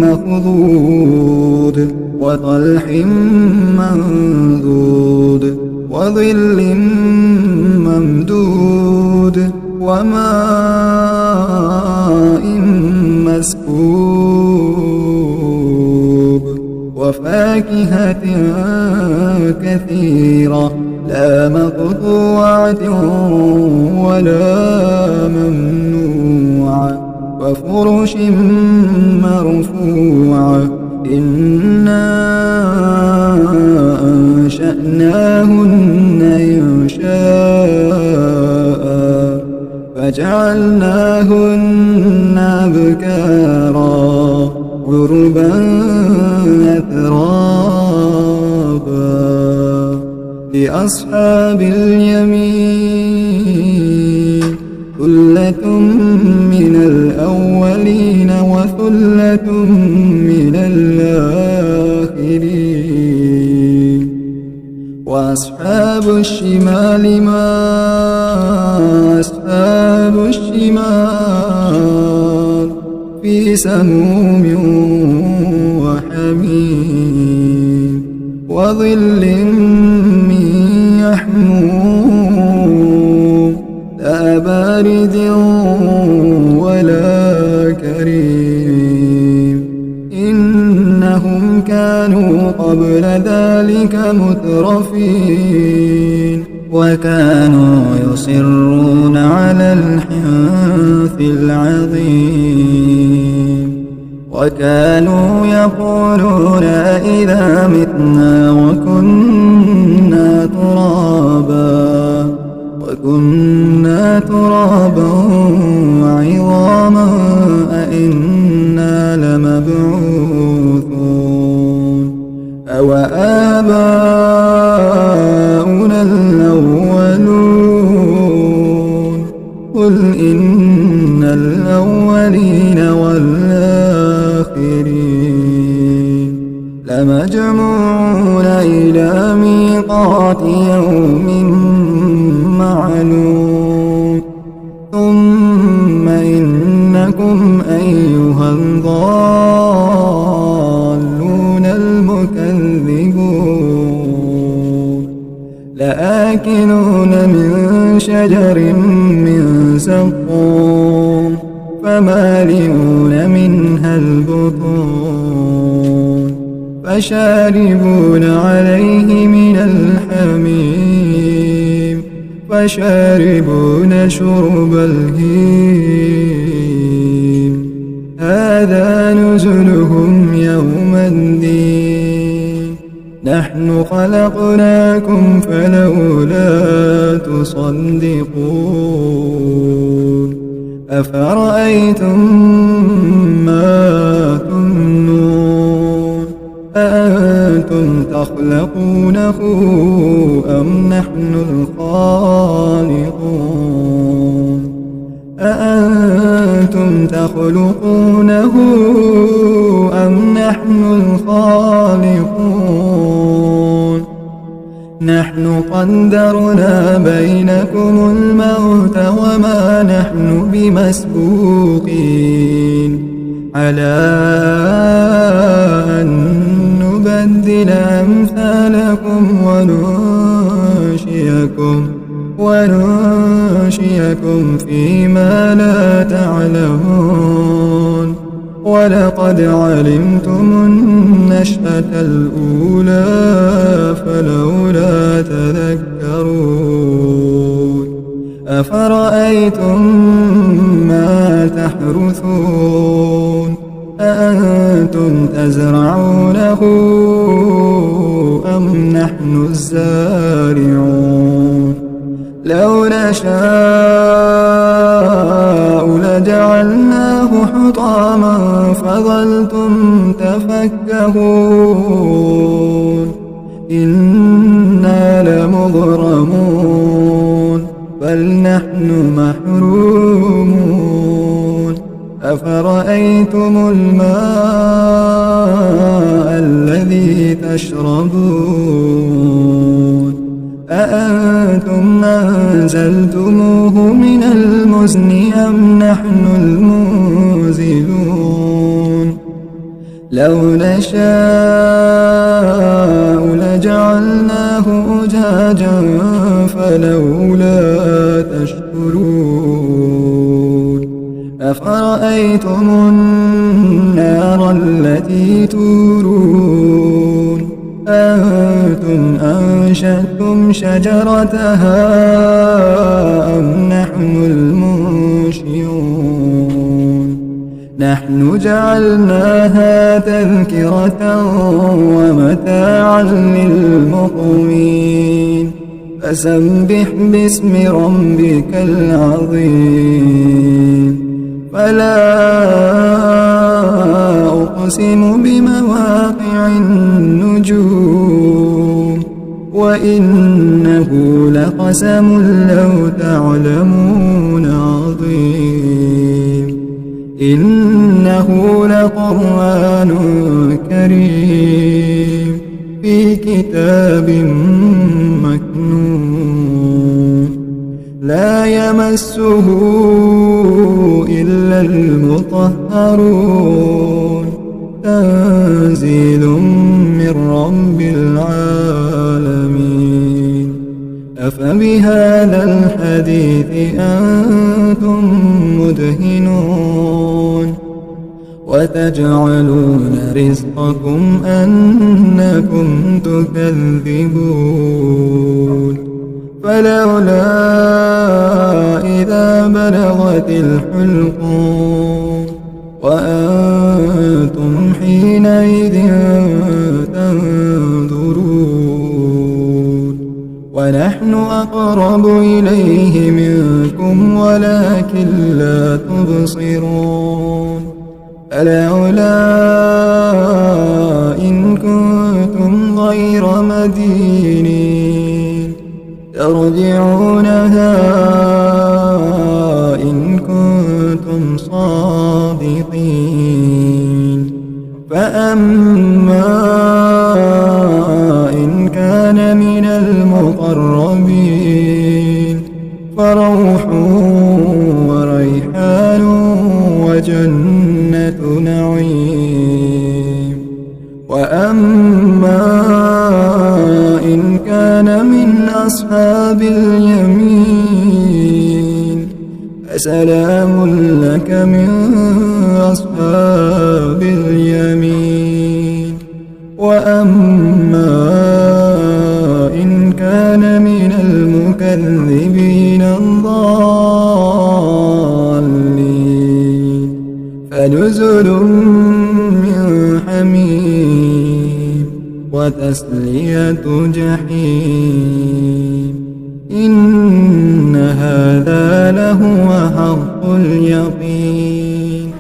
مخضود وطلح منضود وظل ممدود وماء مسكوب وفاكهة كثيرة لا مقطوعة ولا ممنوعة وفرش مرفوعة إنا أنشأناهن إنشاء فجعلناهن أبكارا عربا أترابا لأصحاب اليمين ثلة من الأولين وثلة من الآخرين وأصحاب الشمال ما أصحاب الشمال في سموم وحميم وظل من يحموم لا بارد ولا كريم إنهم كانوا قبل ذلك مترفين وكانوا يصرون على الحنث العظيم وكانوا يقولون إذا متنا وكنا ترابا وعظاما أئنا لمبعوثون أوآباؤنا الأولون قل إن الأولين والآخرين لمجموعون إلى ميقات يوم معلوم ثم إنكم أيها الضالون المكذبون لآكلون من شجر من زقوم فمالئون منها البطون فشاربون عليه من الحميم فشاربون شرب الهيم هذا نزلهم يوم الدين نحن خلقناكم فلولا تصدقون أفرأيتم ما تمنون أأنتم تخلقونه أم نحن الخالقون أأنتم تخلقونه أم نحن الخالقون نحن قدرنا بينكم الموت وما نحن بمسبوقين على أن نبدل أمثالكم وننشئكم فيما لا تعلمون ولقد علمتم النشأة الأولى فلولا تذكرون أفرأيتم ما تحرثون أأنتم تزرعونه أم نحن الزارعون لو نشاء لجعلناه حطاما فظلتم تفكهون إنا لمغرمون بل نحن محرومون أفرأيتم الماء الذي تشربون أأنتم أنزلتموه من المزن أم نحن المنزلون لو نشاء لجعلناه أجاجا فلولا تشكرون أفرأيتم النار التي تورون أنتم أنشأتم شجرتها أم نحن المنشئون نحن جعلناها تذكرة ومتاعا للمقوين فسبح باسم ربك العظيم فلا أقسم بمواقع النجوم وإنه لقسم لو تعلمون عظيم إنه لقرآن كريم في كتاب مكنون لا يمسه إلا المطهرون تنزيل من رب العالمين أفبهذا الحديث أنتم مدهنون وتجعلون رزقكم أنكم تكذبون فلولا إذا بلغت الحلقوم وأنتم حينئذ تنظرون ونحن أقرب إليه منكم ولكن لا تبصرون فلولا إن كنتم غير مدينين ترجعونها إن كنتم صادقين فأما إن كان من المقربين فروح وريحان وجنة نعيم وأما إن كان من أصحاب اليمين فسلام لك من أصحاب اليمين وأما إن كان من المكذبين الضالين فنزل من حميم وتسلية جحيم إن هذا لهو حق اليقين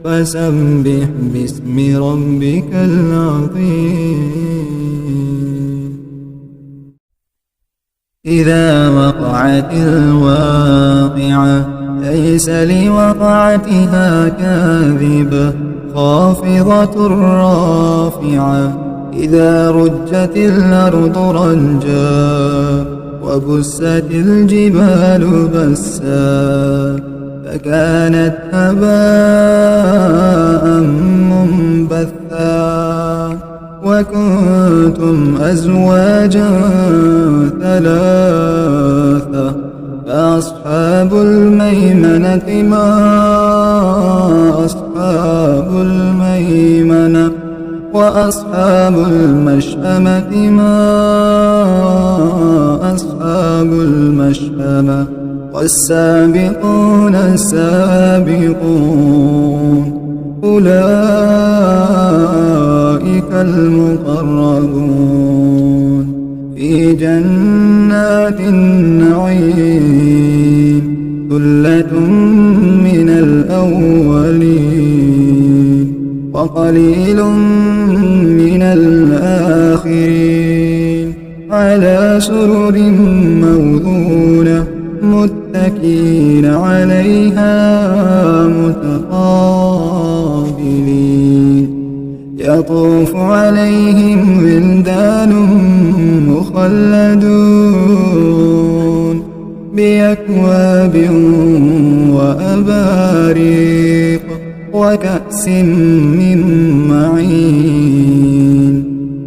فسبح باسم ربك العظيم إذا وقعت الواقعة ليس لوقعتها كاذبة خافضة رافعة إذا رجت الأرض رجا وبست الجبال بسا فكانت هباء منبثا وكنتم أزواجا ثلاثة فأصحاب الميمنة ما أصحاب الميمنة وأصحاب المشأمة ما أصحاب المشأمة والسابقون السابقون أولئك المقربون في جنات النعيم ثلة من الأولين وقليل من الآخرين على سرر موضونة متكئين عليها متقابلين يطوف عليهم ولدان مخلدون بأكواب وأباريق وكأس من معين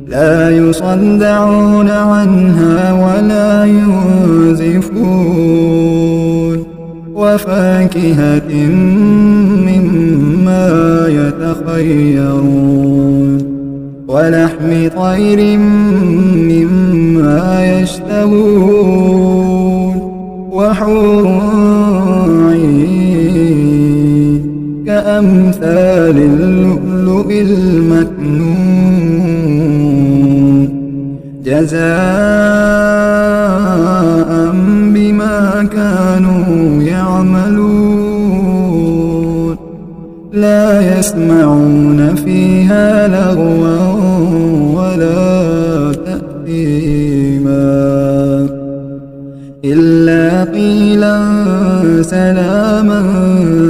لا يصدعون عنها ولا ينزفون وفاكهة مما يتخيرون ولحم طير مما يشتهون وحور عين كأمثال اللؤلؤ المكنون جزاء بما كانوا يعملون لا يسمعون فيها لغوا ولا تأثيما إلا قيلا سلاما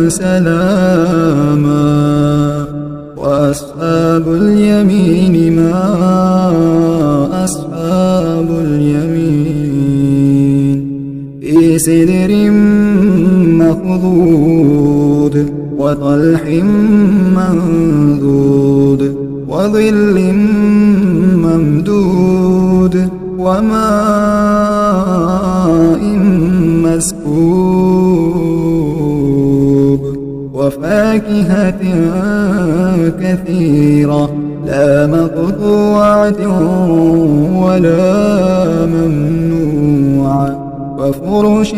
سلاما وأصحاب اليمين ما أصحاب اليمين في سدر مخضود وطلح منضود وظل ممدود وماء مسكوب وفاكهة كثيرة لا مقطوعة ولا ممنوعة وفرش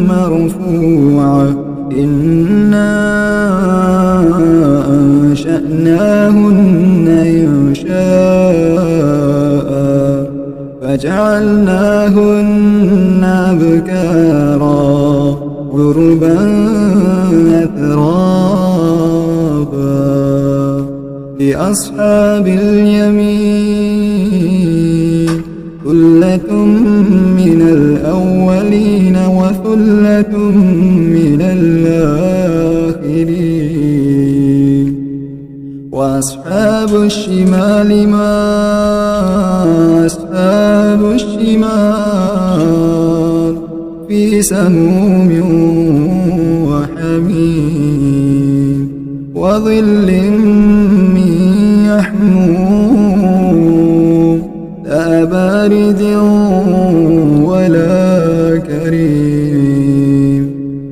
مرفوعة إنا أنشأناهن إنشاء فجعلناهن أبكارا عربا أترابا لأصحاب اليمين ثلة من الأولين وثلة من الآخرين وأصحاب الشمال ما أصحاب الشمال في سموم وحميم وظل من يحموم لا بارد ولا كريم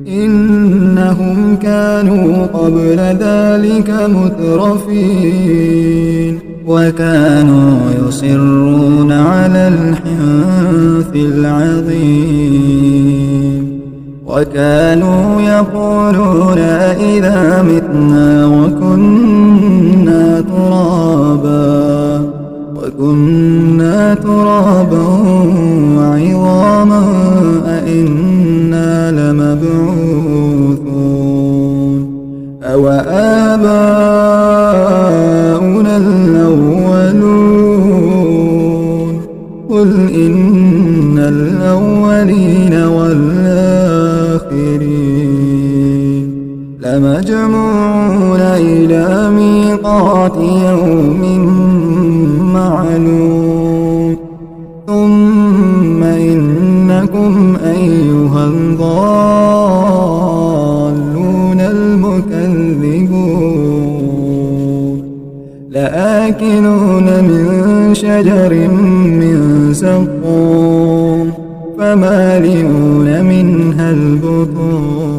إنهم كانوا قبل ذلك مترفين وكانوا يصرون على الحنث العظيم وكانوا يقولون إذا متنا وكنا ترابا وعظاما أئنا لمبعوثون أوآباؤنا الأولون قل إن الأولين والآخرين لمجموعون إلى ميقات يوم معلوم ثم إنكم أيها الضالون المكذبون لآكلون من شجر من زقوم فمالئون منها البطون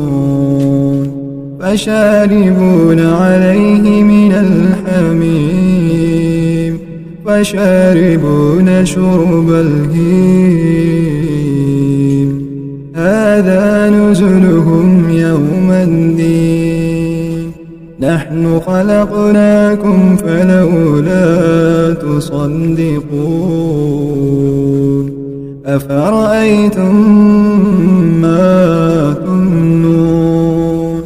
فشاربون عليه من الحميم فشاربون شرب الهيم هذا نزلهم يوم الدين نحن خلقناكم فلولا تصدقون أفرأيتم ما تمنون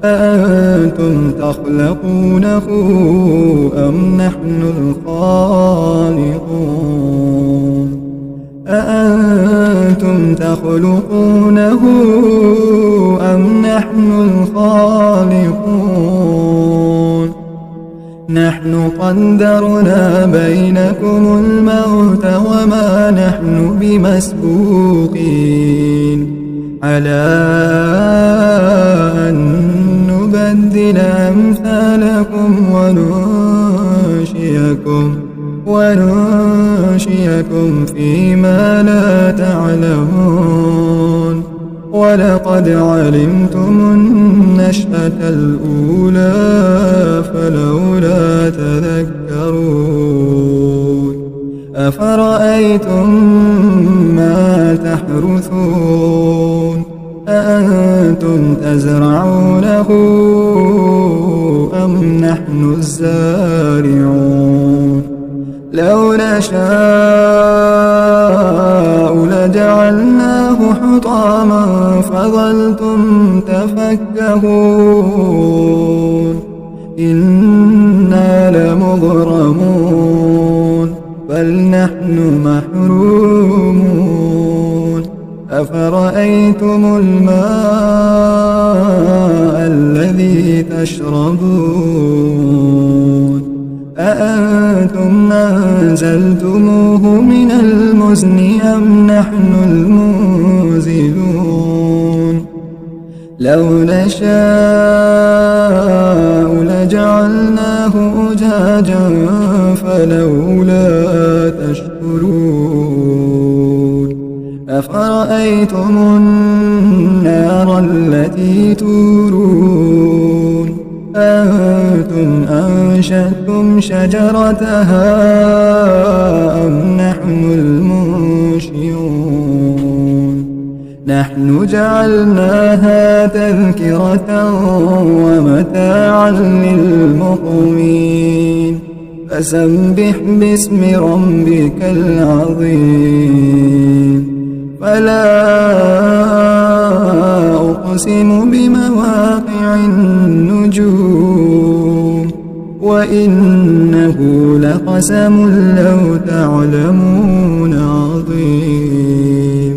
أأنتم تخلقونه أم نحن الخالقون أأنتم تخلقونه أم نحن الخالقون نحن قدرنا بينكم الموت وما نحن بمسبوقين على أن نبدل أمثالكم وننشئكم فيما لا تعلمون ولقد علمتم النشأة الأولى فلولا تذكرون أفرأيتم ما تحرثون أأنتم تزرعونه أم نحن الزارعون لو نشاء لجعلناه حطاما فظلتم تفكهون إنا لمغرمون بل نحن محرومون أفرأيتم الماء الذي تشربون أأنتم أنزلتموه من المزن أم نحن المنزلون لو نشاء لجعلناه أجاجا فلولا تشكرون أفرأيتم النار التي تورون أأنتم أنشأتم شجرتها أم نحن المنشئون نحن جعلناها تذكرة ومتاعا للمقوين فسبح باسم ربك العظيم فلا أقسم بمواقع النجوم وإنه لقسم لو تعلمون عظيم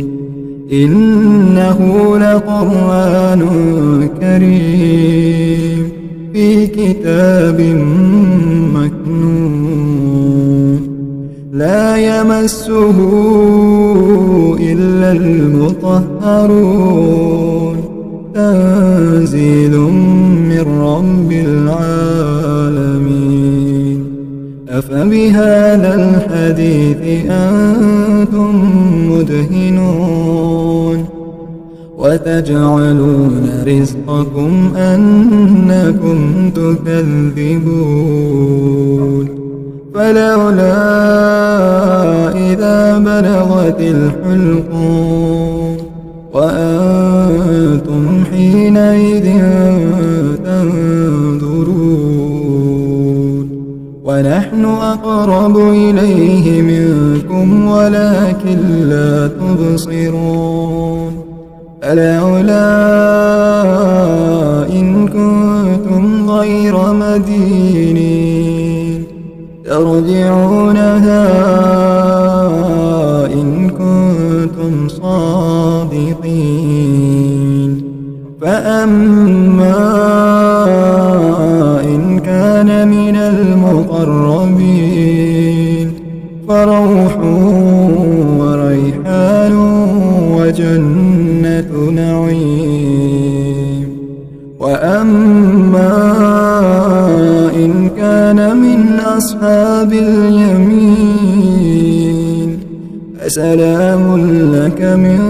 إنه لقرآن كريم في كتاب مكنون لا يمسه إلا المطهرون تنزيل من رب العالمين أفبهذا الحديث أنتم مدهنون وتجعلون رزقكم أنكم تكذبون فلولا إذا بلغت الحلقوم وأنتم حينئذ تنظرون ونحن أقرب إليه منكم ولكن لا تبصرون فلولا إن كنتم غير مدينين ترجعونها إن كنتم صادقين فأما إن كان من المقربين فروح وريحان وجنة نعيم وأما إن كان من أصحاب اليمين فسلام لك من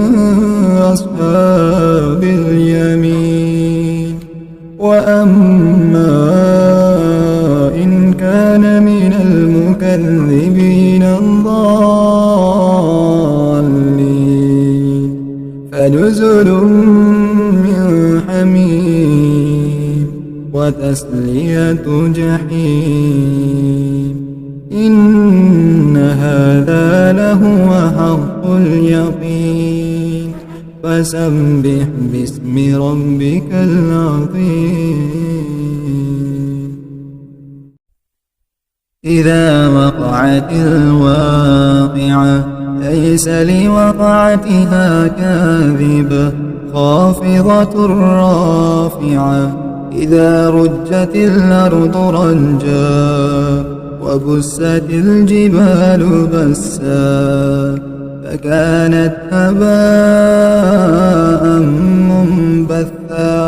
أصحاب اليمين وأما إن كان من المكذبين الضالين فنزل من حميم وتسلية جحيم إن هذا لهو حق اليقين فسبح باسم ربك العظيم إذا وقعت الواقعة ليس لوقعتها كاذبة خافضة رافعة إذا رجت الأرض رجا وبست الجبال بسا فكانت هباء منبثا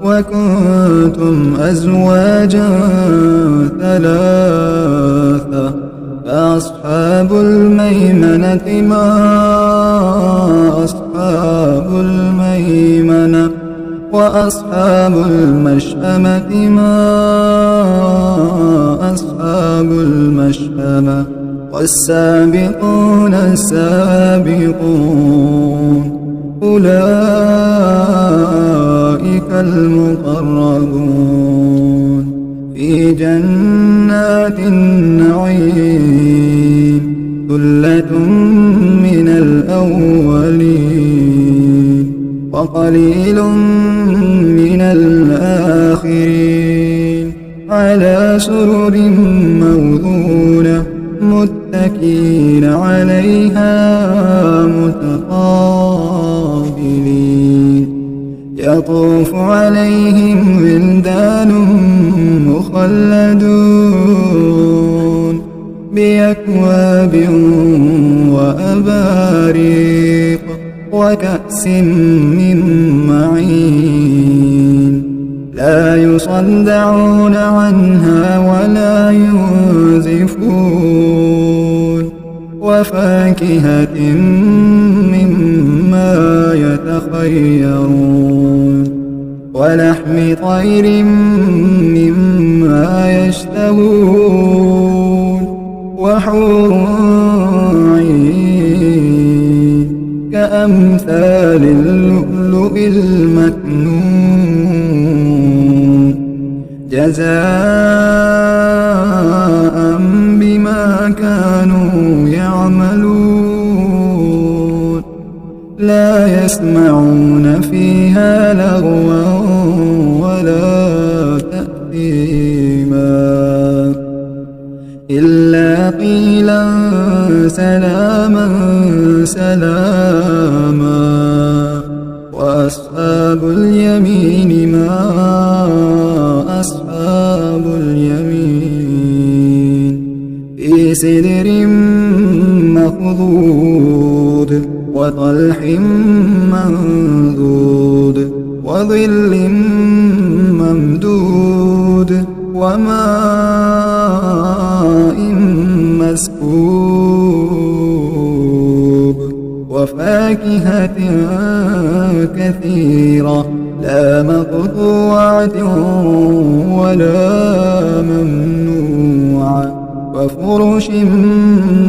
وكنتم أزواجا ثلاثة فأصحاب الميمنة ما أصحاب الميمنة وأصحاب المشأمة ما أصحاب المشأمة والسابقون السابقون أولئك المقربون في جنات النعيم ثلة من الأولين وقليل من الآخرين على سرر موضونة متكئين عليها متقابلين يطوف عليهم ولدان مخلدون بأكواب وأباريق وكأس من معين لا يصدعون عنها ولا ينزفون وفاكهة مما يتخيرون ولحم طير مما يشتهون وحور عين كأمثال اللؤلؤ المكنون جزاء بما كانوا يعملون لا يسمعون فيها لغوا ولا تأثيما إلا قيلا سلاما سلاما وأصحاب اليمين ما أصحاب اليمين في سدر مخضود وطلح منضود وظل ممدود وماء مسكوب وفاكهة كثيرة لا مقطوعة ولا ممنوعة وفرش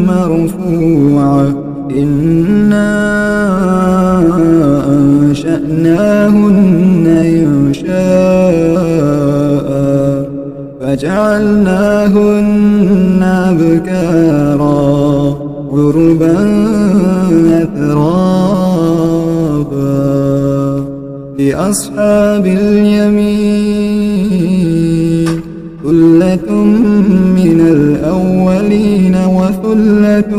مرفوعة إنا أنشأناهن إنشاء فجعلناهن أبكارا عربا أترابا لأصحاب اليمين ثلة من الأولين وثلة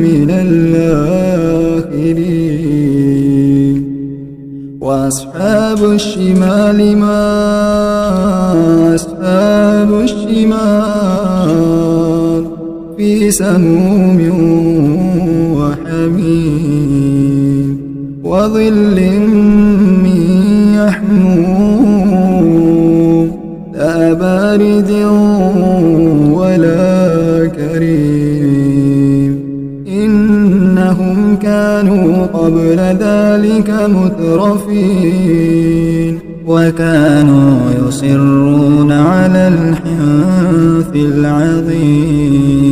من الآخرين وأصحاب الشمال ما أصحاب الشمال في سموم وحميم وظل من يحموم لا بارد ولا كريم إنهم كانوا قبل ذلك مترفين وكانوا يصرون على الحنث العظيم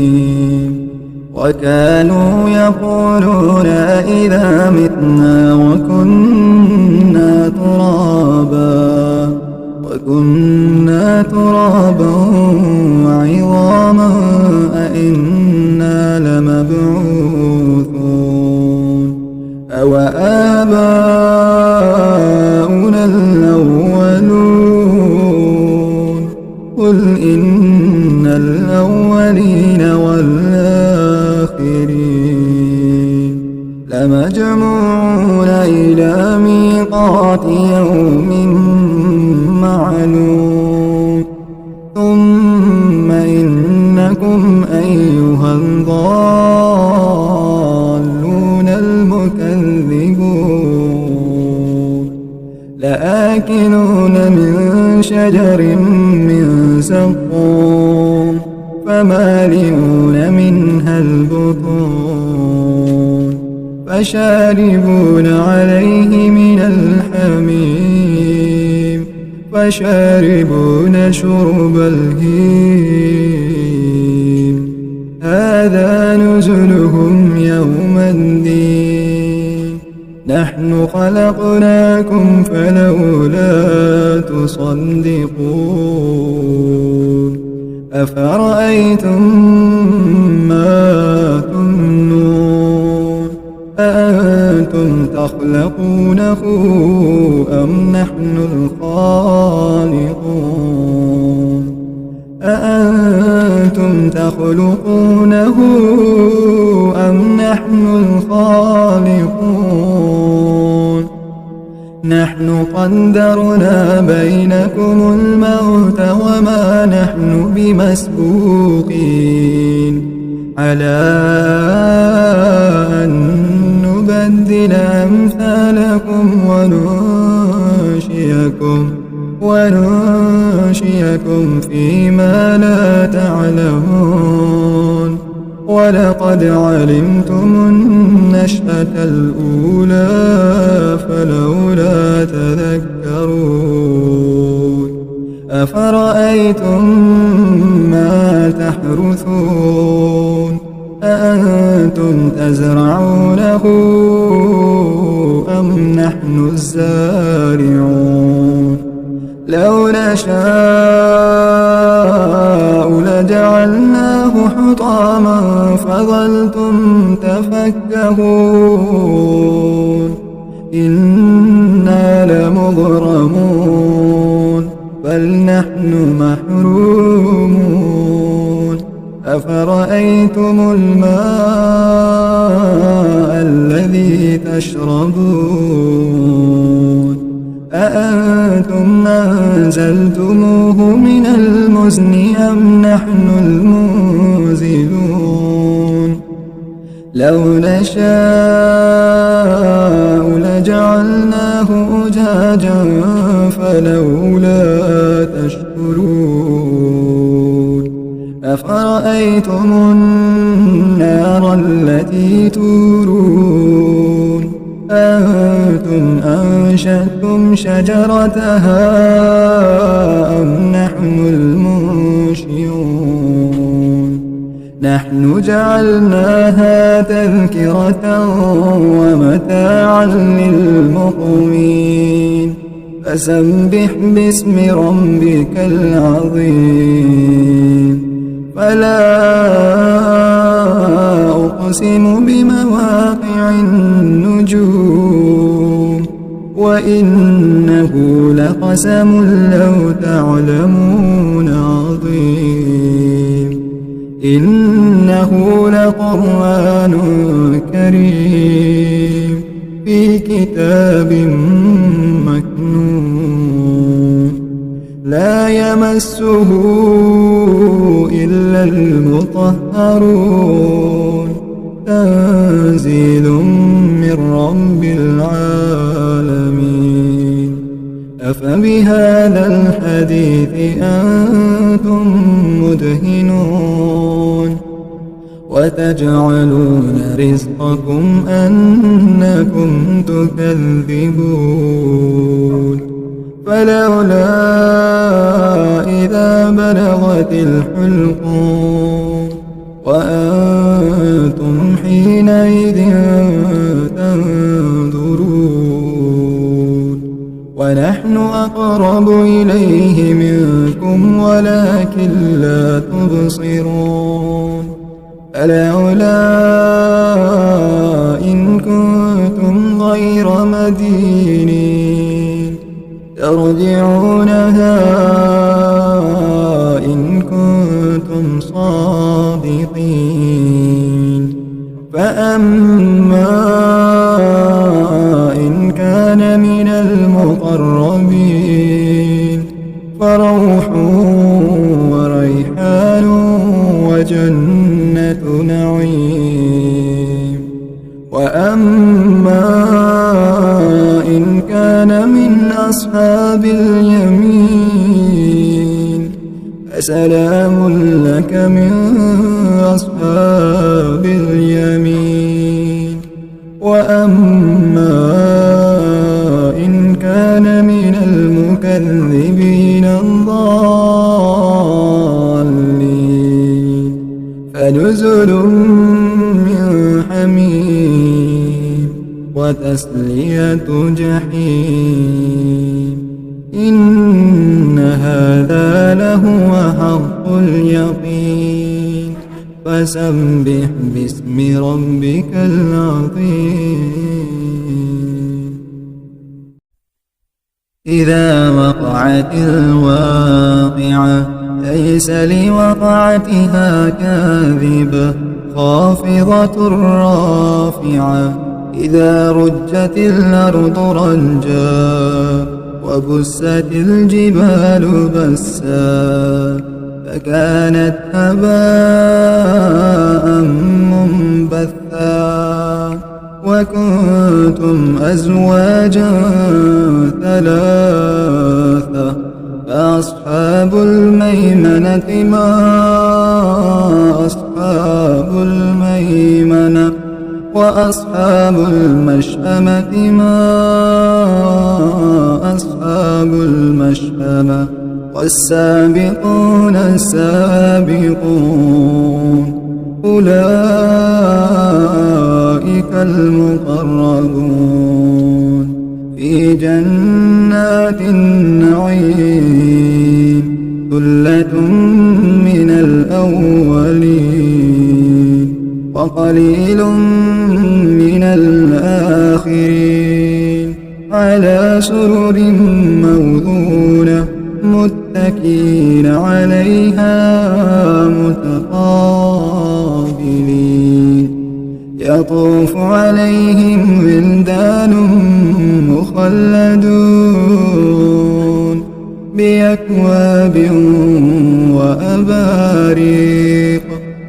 وكانوا يقولون إذا متنا وكنا ترابا وعظاما أئنا لمبعوثون أوآباؤنا الأولون قل إن الأولين والآخرين لمجموعون إلى ميقات يوم معلوم ثم إنكم أيها الضالون المكذبون لآكلون من شجر من زقوم فمالئون منها البطون فشاربون عليه من الحميم فشاربون شرب الهيم هذا نزلهم يوم الدين نحن خلقناكم فلولا تصدقون أفرأيتم ما تمنون أأنتم تخلقونه أم نحن الخالقون أأنتم تخلقونه أم نحن الخالقون نحن قدرنا بينكم الموت وما نحن بمسبوقين على أن نبدل أمثالكم وننشئكم فيما لا تعلمون ولقد علمتم النشأة الأولى فلولا تذكرون أفرأيتم ما تحرثون أأنتم تزرعونه أم نحن الزارعون لو نشاء لجعلناه حطاما فظلتم تفكهون إنا لمغرمون بل نحن محرومون أفرأيتم الماء الذي تشربون أأنتم أنزلتموه من المزن أم نحن المنزلون لو نشاء لجعلناه أجاجا فلولا تشكرون أفرأيتم النار التي تورون أنتم أنشأتم شجرتها أم نحن المنشئون نحن جعلناها تذكرة ومتاعا للمقوين فسبح باسم ربك العظيم فلا أقسم بمواقع النجوم وإنه لقسم لو تعلمون عظيم إنه لقرآن كريم في كتاب مكنون لا يمسه إلا المطهرون تنزيل من رب العالمين أفبهذا الحديث أنتم مدهنون وتجعلون رزقكم أنكم تكذبون فلولا إذا بلغت الحلقوم وأنتم حينئذ تنظرون ونحن أقرب إليه منكم ولكن لا تبصرون فلولا إن كنتم غير مدينين ترجعونها إن كنتم صادقين فأما إن كان من المقربين فروح وريحان وجنة نعيم وأما إن كان من أصحاب اليمين فسلام لك من أصحاب اليمين وأما إن كان من المكذبين الضالين فنزل من حميم وتسلية جحيم إن هذا لهو حق اليقين فسبح باسم ربك العظيم إذا وقعت الواقعة ليس لوقعتها كاذبة خافضة رافعة إذا رجت الأرض رجا وبست الجبال بسا فكانت هباء منبثا وكنتم أزواجا ثلاثة فأصحاب الميمنة ما أصحاب الميمنة وأصحاب المشأمة ما أصحاب المشأمة والسابقون السابقون أولئك المقربون في جنات النعيم ثلة من الأولين وقليل من الآخرين على سرر موضونة متكئين عليها متقابلين يطوف عليهم ولدان مخلدون بأكواب وأباريق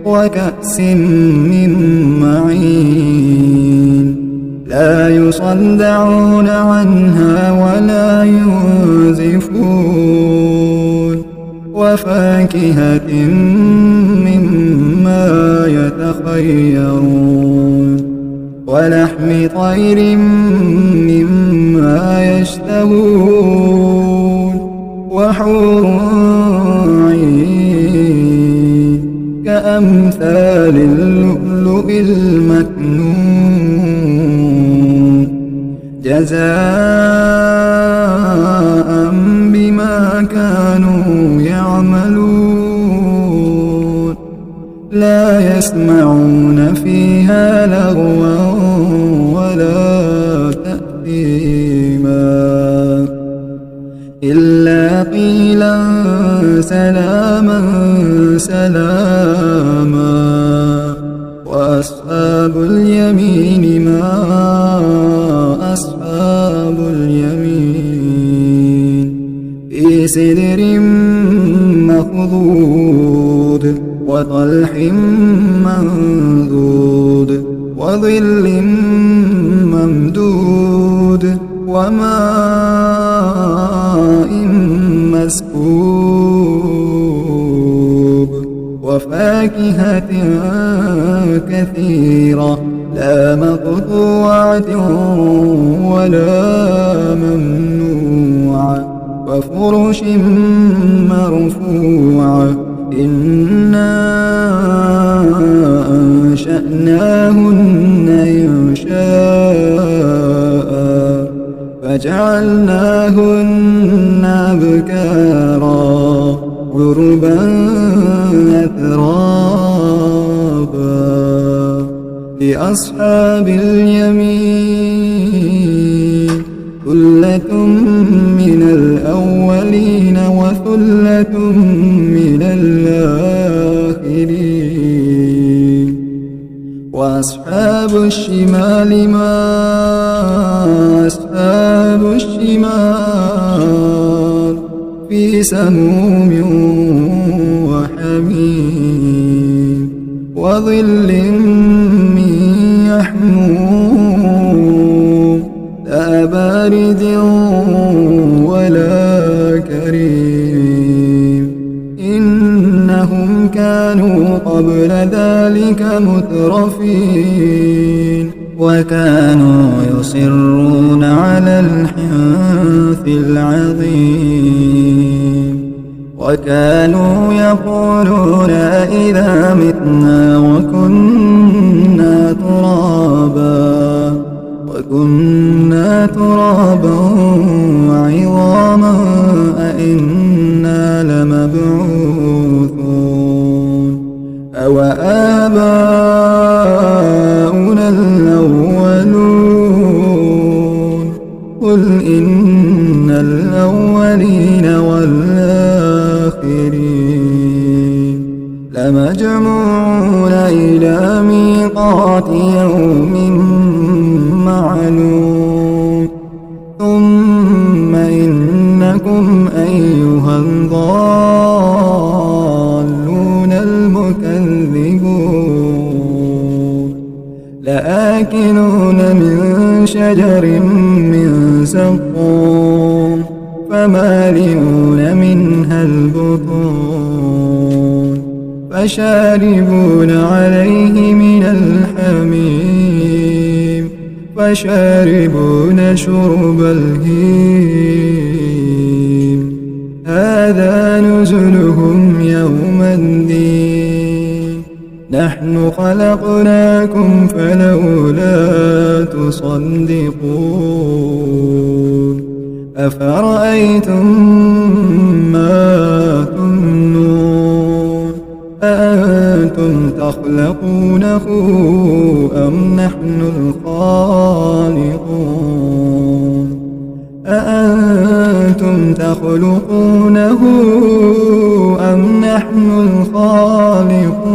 وكأس من معين لا يصدعون عنها ولا ينزفون وفاكهة مما يتخيرون ولحم طير مما يشتهون وحور عين كأمثال اللؤلؤ المكنون جزاء بما كانوا يعملون لا يسمعون فيها لغوا ولا تأثيما إلا قيلا سلاما سلاما وأصحاب اليمين ما أصحاب اليمين في سدر مخضود وطلح منضود وظل ممدود وماء مسكوب وفاكهة كثيرة لا مقطوعة ولا ممنوعة وفرش مرفوعة إنا أنشأناهن إنشاء فجعلناهن أبكارا عربا أترابا لأصحاب اليمين ثلة من الأولين وثلة من الآخرين وأصحاب الشمال ما أصحاب الشمال في سموم وحميم وظل من يحموم لا بارد ولا كريم إنهم كانوا قبل ذلك مترفين وكانوا يصرون على الحنث العظيم وكانوا يقولون إذا متنا وكنا ترابا وعظاما أئنا لمبعوثون أوآباؤنا الأولون قل إن الأولين والآخرين لمجموعون إلى ميقات يوم معلوم ثم إنكم أيها الضالون المكذبون لآكلون من شجر من زقوم فمالئون منها البطون فشاربون عليه من الحميم فشاربون شرب الهيم هذا نزلهم يوم الدين نحن خلقناكم فلولا تصدقون أفرأيتم ما تمنون أأنتم تخلقونه أم نحن الخالقون أأنتم تخلقونه أم نحن الخالقون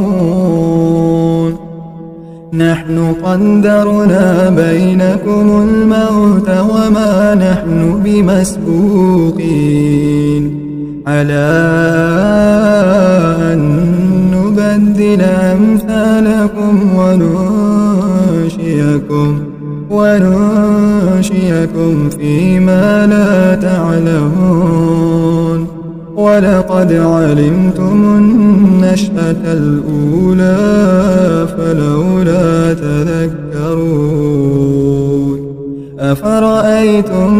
نحن قدرنا بينكم الموت وما نحن بمسبوقين على أن نبدل أمثالكم وننشئكم فيما لا تعلمون ولقد علمتم النشأة الأولى فلولا تذكرون أفرأيتم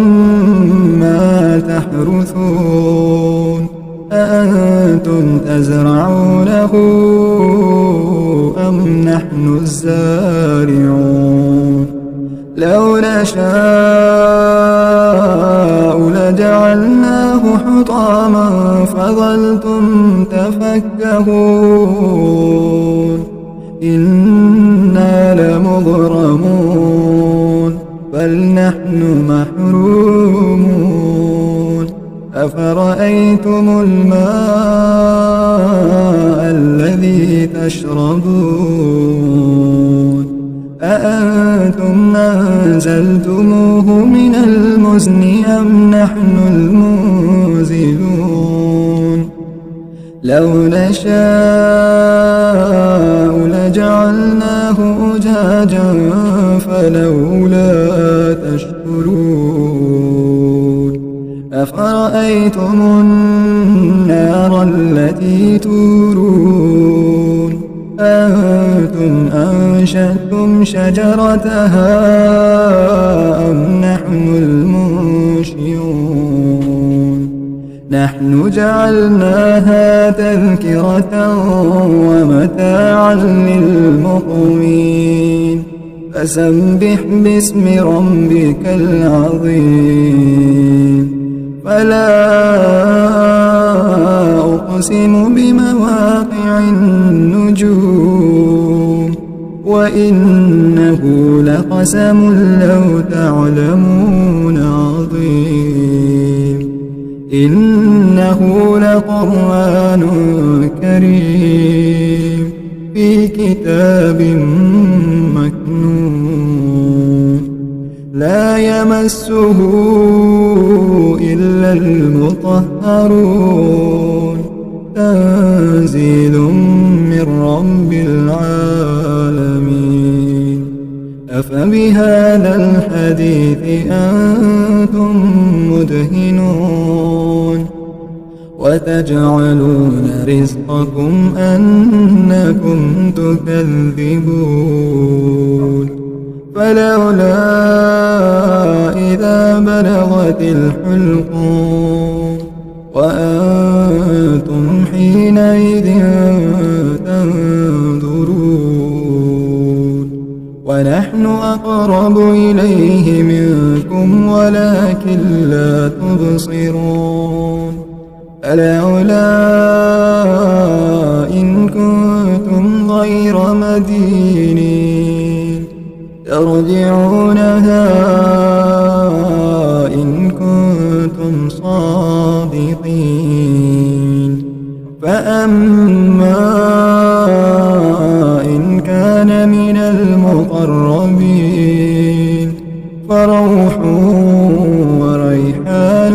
ما تحرثون أأنتم تزرعونه أم نحن الزارعون لو نشاء لجعلناه حطاما فظلتم تفكهون إنا لمغرمون بل نحن محرومون أفرأيتم الماء الذي تشربون أأنتم أنزلتموه من المزن أم نحن المنزلون لو نشاء لجعلناه أجاجا فلولا تشكرون أفرأيتم النار التي تورون أأنتم أنشأتم شجرتها أم نحن المنشئون نحن جعلناها تذكرة ومتاعا للمقوين فسبح باسم ربك العظيم فلا أقسم بمواقع النجوم وإنه لقسم لو تعلمون عظيم إنه لقرآن كريم في كتاب مكنون لا يمسه إلا المطهرون تنزيل من رب العالمين أفبهذا الحديث أنتم مدهنون وتجعلون رزقكم أنكم تكذبون فلولا إذا بلغت الحلقوم وأنتم حينئذ تنظرون ونحن أقرب إليه منكم ولكن لا تبصرون فلولا إن كنتم غير مدينين ترجعونها إن كنتم صادقين فأما إن كان من المقربين فروح وريحان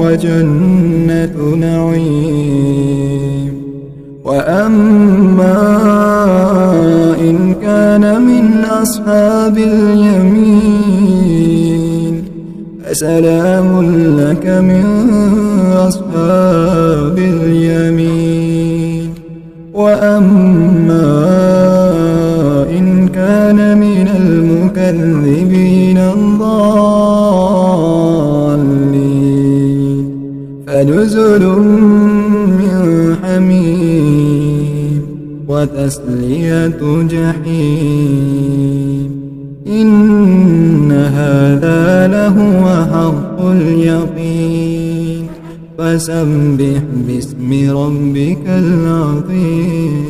وجنة نعيم وأما إن كان من أصحاب اليمين فسلام لك من أصحاب اليمين وأما إن كان من المكذبين الضالين فنزل من حميم وتسلية جحيم إن هذا لهو حق اليقين فسبح باسم ربك العظيم.